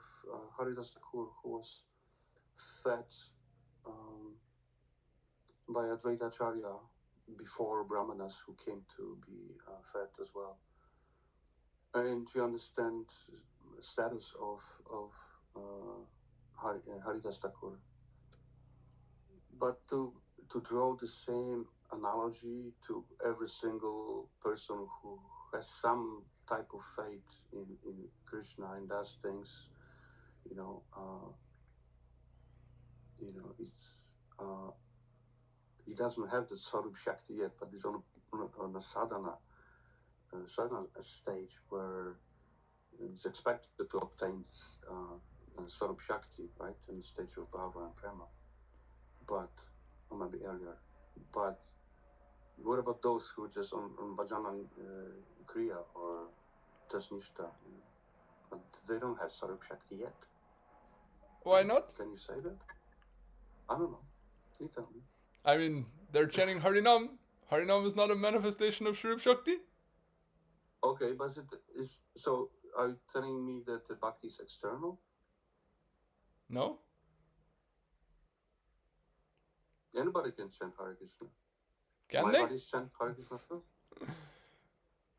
Haridas Thakur, who was fed by Advaita Acharya before Brāhmaṇas, who came to be fed as well. And to understand the status of Haridas Thakur. But to draw the same analogy to every single person who has some type of faith in Krishna and does things, it's he doesn't have the Sarup Shakti yet, but he's on a sadhana stage where he's expected to obtain this Sarup Shakti, right, in the stage of Bhava and Prema, or maybe earlier. But what about those who just on Bhajana Kriya or just Nishta? But they don't have Sarup Shakti yet. Why not? Can you say that? I don't know. You tell me. I mean, they're chanting Harinam. Harinam is not a manifestation of Śrī Rupa Shakti. Okay, but so are you telling me that the bhakti is external? No. Anybody can chant Hare Krishna. Can they? Chant Hare Krishna too?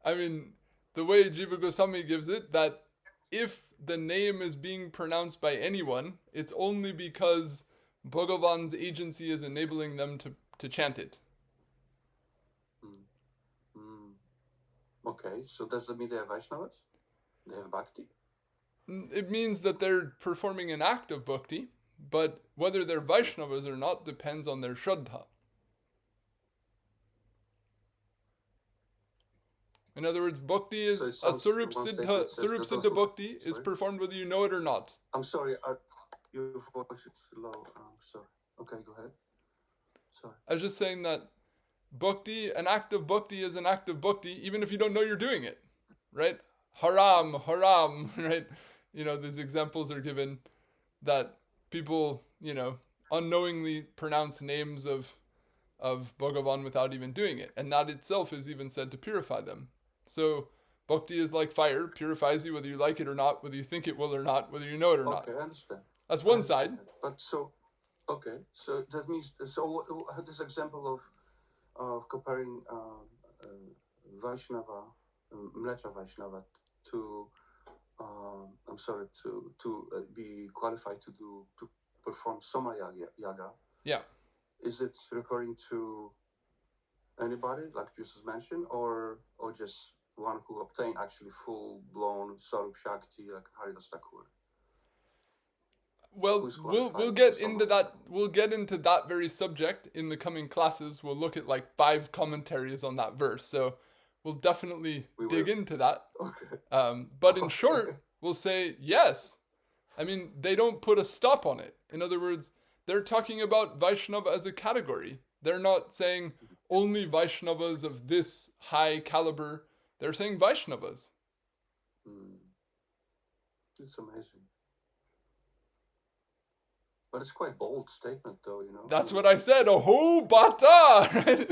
I mean, the way Jiva Gosvami gives it, that if the name is being pronounced by anyone, it's only because Bhagavan's agency is enabling them to chant it. Okay, so does that mean they have Vaiṣṇavas? They have bhakti? It means that they're performing an act of bhakti, but whether they're Vaiṣṇavas or not depends on their Shraddha. In other words, bhakti is a Sarup Siddha Bhakti is performed whether you know it or not. I'm sorry, your voice is low. I'm sorry. Okay, go ahead. Sorry. I was just saying that bhakti, an act of bhakti is an act of bhakti, even if you don't know you're doing it, right? Haram, right? These examples are given that people, unknowingly pronounce names of Bhagavan without even doing it. And that itself is even said to purify them. So bhakti is like fire, purifies you whether you like it or not, whether you think it will or not, whether you know it or not. Okay, I understand. That's one side. But so that means, this example of comparing Vaishnava, Mlecha Vaishnava to be qualified to perform Soma Yaga. Yeah. Is it referring to anybody, like you just mentioned, or just one who obtained actually full-blown Sarup Shakti, like Haridas Thakur? Well, we'll get into that. We'll get into that very subject in the coming classes. We'll look at like 5 commentaries on that verse. So we'll definitely dig into that. Okay. But in short, we'll say yes. I mean, they don't put a stop on it. In other words, they're talking about Vaishnava as a category. They're not saying only Vaishnavas of this high caliber. They're saying Vaishnavas. It's amazing. But it's quite bold statement, though, That's what I said. Aho bata, right?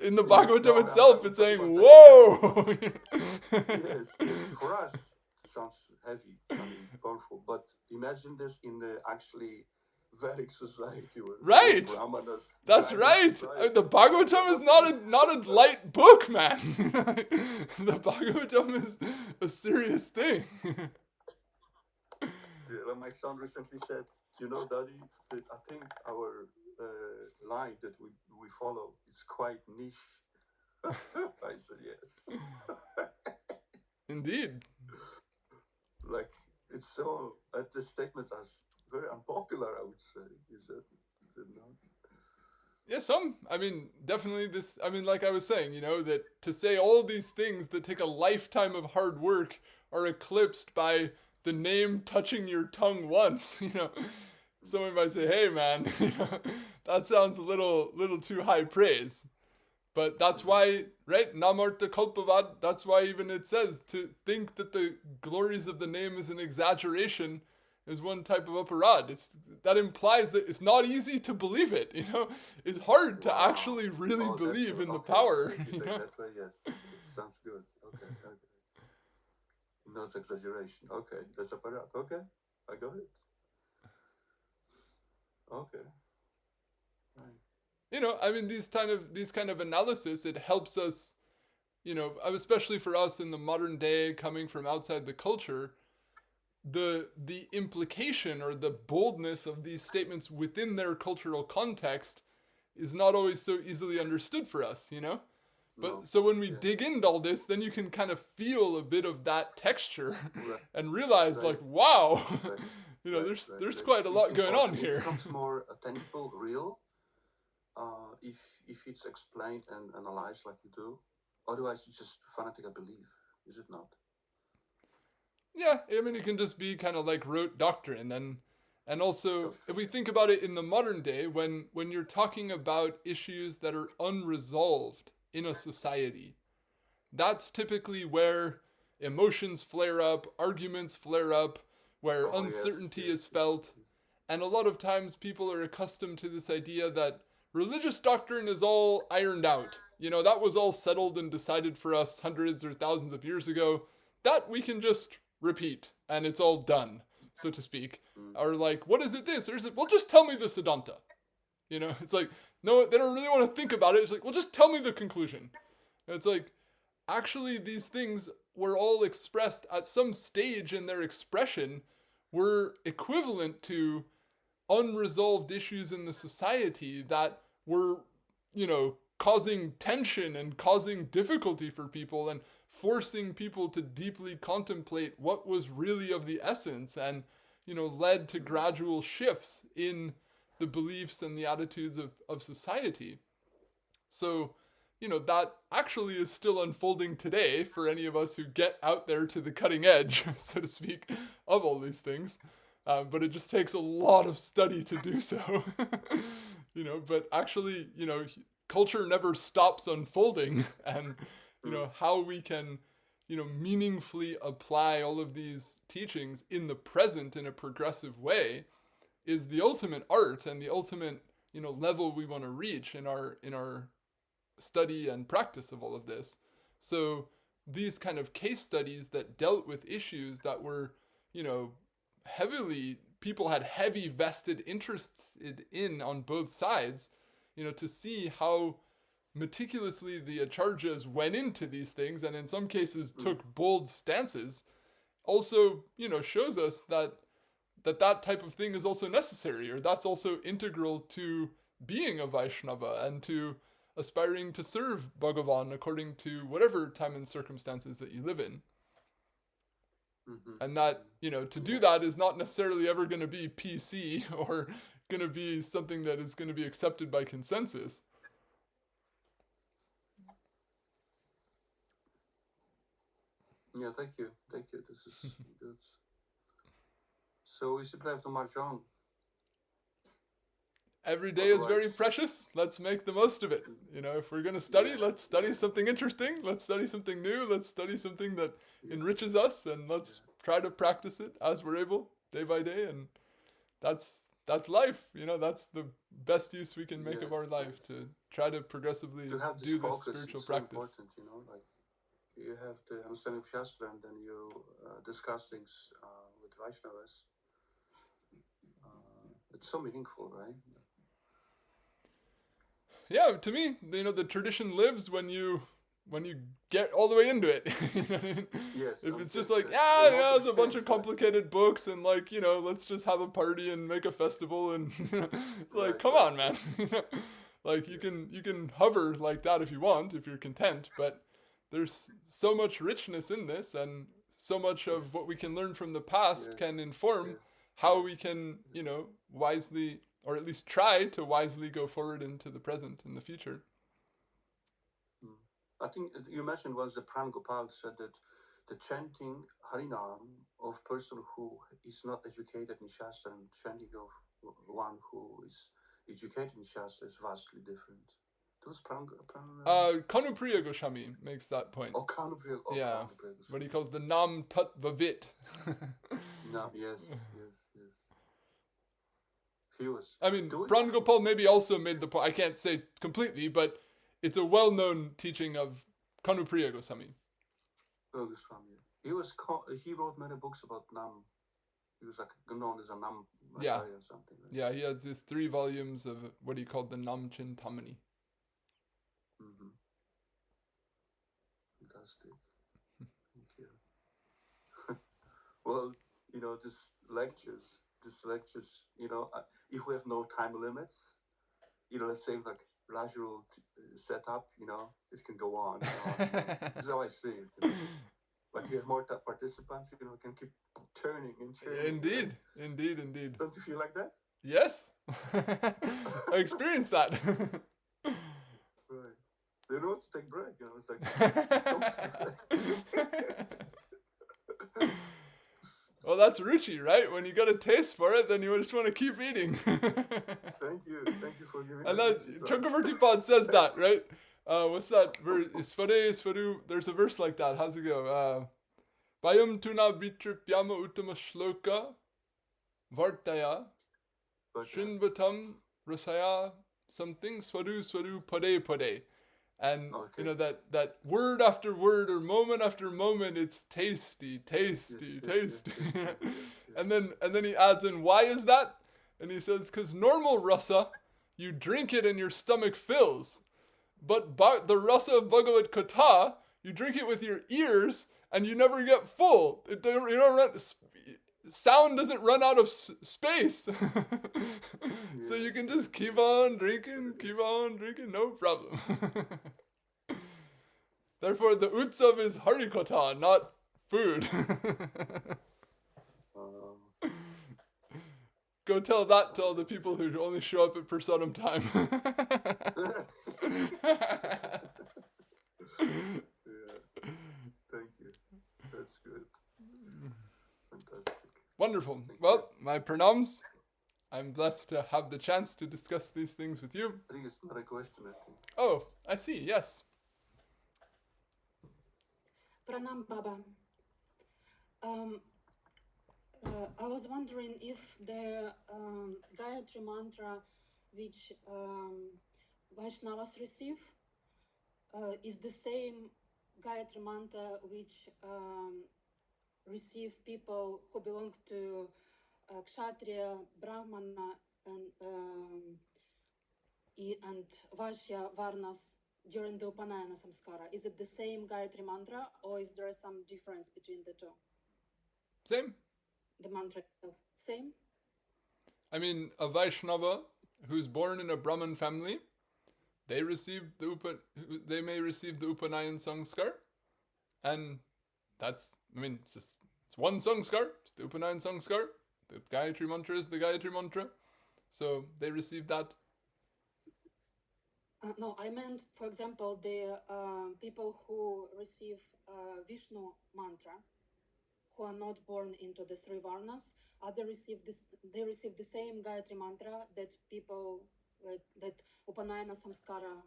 In the Bhagavatam itself, it's saying, whoa. Yes. For us, it sounds heavy, powerful. But imagine this in the actually Vedic society. Right. Brāhmaṇas. That's right. The Bhagavatam is not a light book, man. The Bhagavatam is a serious thing. Yeah, my son recently said, Daddy, I think our line that we follow is quite niche. I said, yes. Indeed. Like, it's so, the statements are very unpopular, I would say. Is it not? Yeah, definitely like I was saying, that to say all these things that take a lifetime of hard work are eclipsed by the name touching your tongue once, someone might say, hey man, that sounds a little too high praise. But that's why, right, namarta kalpavad, that's why even it says to think that the glories of the name is an exaggeration is one type of aparad. That implies that it's not easy to believe it, It's hard to actually really believe in the power. That way, yes. It sounds good. Okay. Not exaggeration. Okay, that's aparad. Okay, I got it. Okay. Right. These kind of analysis, it helps us, especially for us in the modern day, coming from outside the culture, the implication or the boldness of these statements within their cultural context is not always so easily understood for us, But so when we dig into all this, then you can kind of feel a bit of that texture and realize like, wow, there's quite a lot going on here. It becomes more tangible, real, if it's explained and analyzed like you do. Otherwise, it's just fanatical belief, is it not? Yeah, it can just be kind of like rote doctrine, and also if we think about it in the modern day, when you're talking about issues that are unresolved in a society, that's typically where emotions flare up, arguments flare up, where uncertainty is felt, and a lot of times people are accustomed to this idea that religious doctrine is all ironed out. That was all settled and decided for us hundreds or thousands of years ago. That we can just repeat, and it's all done, so to speak. Or like, what is it this? Or is it, well, just tell me the siddhanta. It's like, no, they don't really want to think about it. It's like, well, just tell me the conclusion. It's like, actually, these things were all expressed at some stage in their expression were equivalent to unresolved issues in the society that were, causing tension and causing difficulty for people and forcing people to deeply contemplate what was really of the essence and, led to gradual shifts in the beliefs and the attitudes of society. So, that actually is still unfolding today for any of us who get out there to the cutting edge, so to speak, of all these things. But it just takes a lot of study to do so. But actually, culture never stops unfolding, and how we can meaningfully apply all of these teachings in the present in a progressive way is the ultimate art and the ultimate level we want to reach in our study and practice of all of this. So these kind of case studies that dealt with issues that were people had heavy vested interests in on both sides, to see how meticulously the acharyas went into these things and in some cases took bold stances, also, shows us that type of thing is also necessary, or that's also integral to being a Vaiṣṇava and to aspiring to serve Bhagavan according to whatever time and circumstances that you live in. And that, to do that is not necessarily ever going to be PC or going to be something that is going to be accepted by consensus. Yeah, thank you. This is good. So we simply have to march on. Every day is very precious. Let's make the most of it. If we're going to study, let's study something interesting. Let's study something new. Let's study something that enriches us, and let's try to practice it as we're able, day by day. And that's life. That's the best use we can make of our life, to try to progressively do this spiritual practice. Important, like you have the understanding of Shastra, and then you discuss things with Vaiṣṇavas. It's so meaningful, right? Yeah, to me, the tradition lives when you get all the way into it. Yes. If it's just like, there's a bunch of complicated books and let's just have a party and make a festival and it's like, come on, man. Like you can hover like that if you want, if you're content, but there's so much richness in this, and so much of what we can learn from the past can inform how we can, wisely, or at least try to wisely go forward into the present and the future. I think you mentioned once that Pran Gopal said that the chanting Harinam of person who is not educated in Shastra and chanting of one who is educated in Shastra is vastly different. Those Kanupriya Goswami makes that point. Oh, Kanupriya. Oh, Yeah, Kanupriya Goswami. what he calls the nam tattva vit. No, yes. He was. I mean, Pranagopal maybe also made the point. I can't say completely, but it's a well-known teaching of Kanupriya Goswami. Goswami. He wrote many books about Nam. He was like known as a Nam Yeah. or something. Right? Yeah, he has these 3 volumes of what he called the Nam Chintamani. Mm-hmm. Fantastic. Thank you. Well, these lectures, if we have no time limits, let's say like Raju will set up, it can go on. This is how I see it. Like you have more participants, can keep turning and turning. Indeed. Don't you feel like that? Yes. I experienced that. Right. They don't want to take break, it's like so much to say. Well, that's ruchi, right? When you got a taste for it, then you just want to keep eating. Thank you for giving me. And that Chakravartipad says that, right? What's that verse? Svadu. There's a verse like that. How's it go? Vayam tuna vitripyama uttama shloka vartaya shinvatam rasaya something svadu pade. And that word after word or moment after moment, it's tasty. And then he adds in, why is that? And he says, because normal rasa, you drink it and your stomach fills. But the rasa of Bhagavad Gita, you drink it with your ears and you never get full. Sound doesn't run out of space. So you can just keep on drinking, no problem. Therefore, the utsav is harikatha, not food. Go tell that to all the people who only show up at prasadam time. Thank you. That's good. Fantastic. Wonderful. Well, my pranams. I'm blessed to have the chance to discuss these things with you. I think it's not a question, I think. Oh, I see. Yes. Pranam Baba. I was wondering if the Gayatri mantra which Vaiṣṇavas receive is the same Gayatri mantra which receive people who belong to Kshatriya, Brāhmaṇa, and Vaishya Varnas during the Upanayana samskara. Is it the same Gayatri mantra, or is there some difference between the two? Same. The mantra itself, same? I mean, a Vaishnava who's born in a Brahmin family, they may receive the Upanayan Sanskar, and it's one Sanskar, it's the Upanayan Sanskar. The Gayatri mantra is the Gayatri mantra, so they receive that. No, I meant, for example, the people who receive Viṣṇu mantra, who are not born into the 3 Varnas, they receive the same Gayatri mantra that people that Upanayana Samskara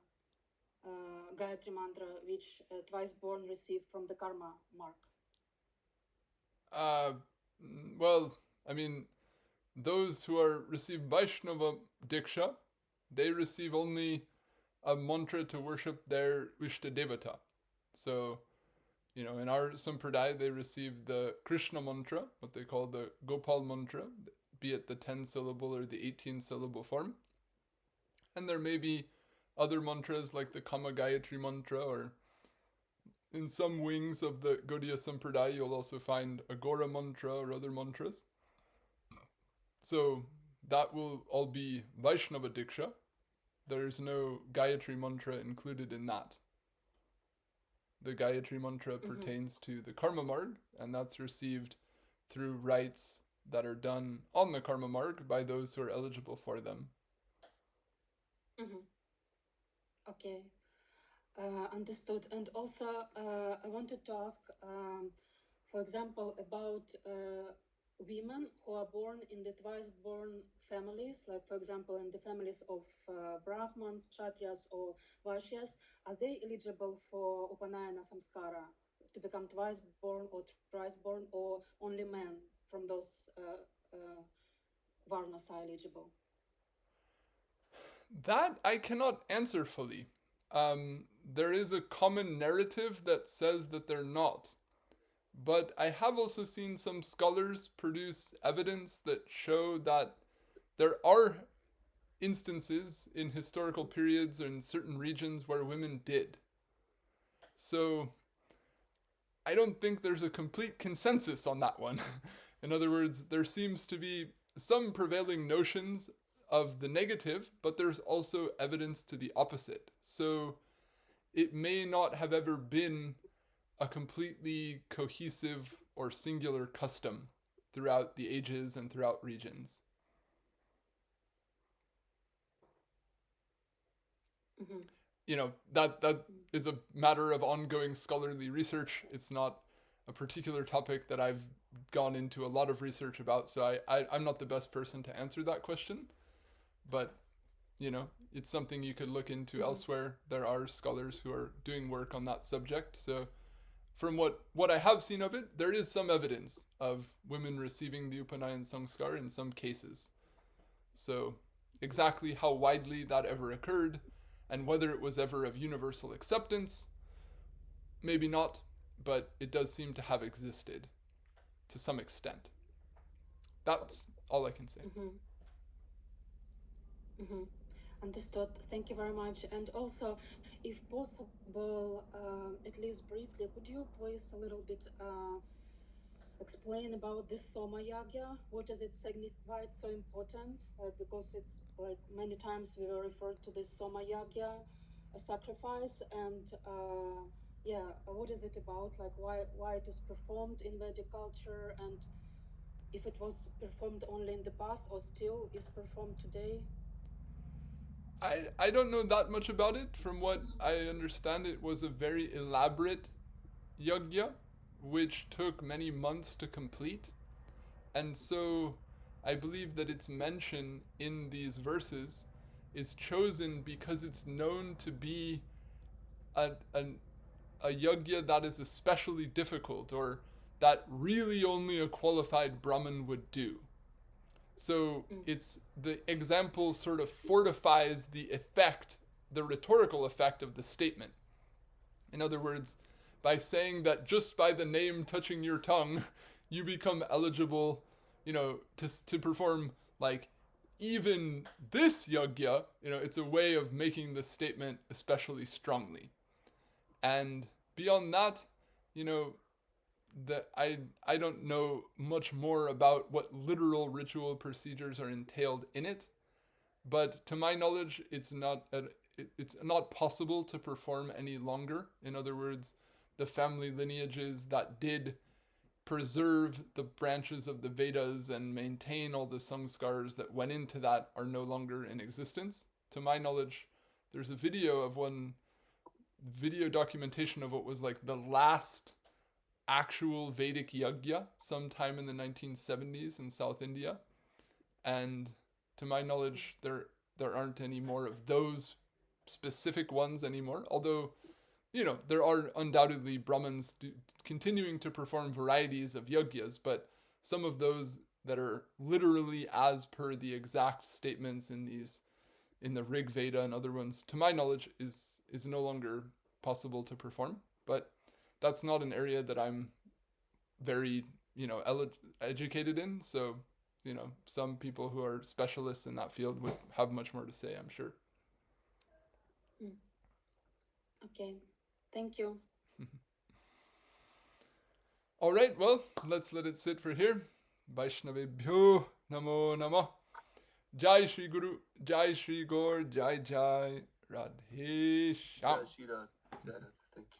Gayatri mantra, which twice born receive from the karma mark. Well, I mean, those who receive Vaishnava Diksha, they receive only a mantra to worship their Ishta Devata. So, in our Sampradaya, they receive the Krishna mantra, what they call the Gopal mantra, be it the 10-syllable or the 18-syllable form. And there may be other mantras like the Kama Gayatri mantra, or in some wings of the Gaudiya Sampradaya, you'll also find Agora mantra or other mantras. So that will all be Vaishnava Diksha. There's no Gayatri mantra included in that. The Gayatri mantra pertains to the Karma Marg, and that's received through rites that are done on the Karma Marg by those who are eligible for them. Okay, understood. And also, I wanted to ask, for example, about women who are born in the twice-born families, like for example in the families of Brāhmaṇas, Kshatriyas or Vaishyas, are they eligible for Upanayana samskara to become twice-born or thrice-born, or only men from those varnas are eligible? That I cannot answer fully. There is a common narrative that says that they're not. But I have also seen some scholars produce evidence that show that there are instances in historical periods or in certain regions where women did. So I don't think there's a complete consensus on that one. In other words, there seems to be some prevailing notions of the negative, but there's also evidence to the opposite. So it may not have ever been a completely cohesive or singular custom throughout the ages and throughout regions. Mm-hmm. You know, that is a matter of ongoing scholarly research. It's not a particular topic that I've gone into a lot of research about, so I'm not the best person to answer that question. But, you know, it's something you could look into Mm-hmm. elsewhere. There are scholars who are doing work on that subject. So from what I have seen of it, there is some evidence of women receiving the Upanayana Samskar in some cases. So exactly how widely that ever occurred and whether it was ever of universal acceptance, maybe not, but it does seem to have existed to some extent. That's all I can say. Mm-hmm. Mm-hmm. Understood. Thank you very much. And also, if possible, at least briefly, could you please a little bit explain about this Soma Yagya? What does it signify? It's so important, because it's like many times we refer to this Soma Yagya, a sacrifice, and what is it about? Like why it is performed in Vedic culture, and if it was performed only in the past or still is performed today? I don't know that much about it. From what I understand, it was a very elaborate yajna, which took many months to complete. And so I believe that its mention in these verses is chosen because it's known to be a yajna that is especially difficult, or that really only a qualified Brahmin would do. So it's the example sort of fortifies the effect, the rhetorical effect of the statement. In other words, by saying that just by the name touching your tongue, you become eligible, to perform like even this yajna, it's a way of making the statement especially strongly. And beyond that, that I don't know much more about what literal ritual procedures are entailed in it, but to my knowledge, it's not possible to perform any longer. In other words, the family lineages that did preserve the branches of the Vedas and maintain all the samskars that went into that are no longer in existence. To my knowledge, there's a video documentation of what was like the last actual Vedic yajna sometime in the 1970s in South India, and to my knowledge there aren't any more of those specific ones anymore, although there are undoubtedly Brahmins continuing to perform varieties of yajnas, but some of those that are literally as per the exact statements in the Rig Veda and other ones, to my knowledge, is no longer possible to perform. But that's not an area that I'm very, educated in. So, some people who are specialists in that field would have much more to say, I'm sure. Okay, thank you. All right, well, let's let it sit for here. Vaiṣṇavebhyo namo namah. Jai Shri Guru, Jai Shri Gaur, Jai Jai Radhe Shyam. Jai Shri Radha. Thank you.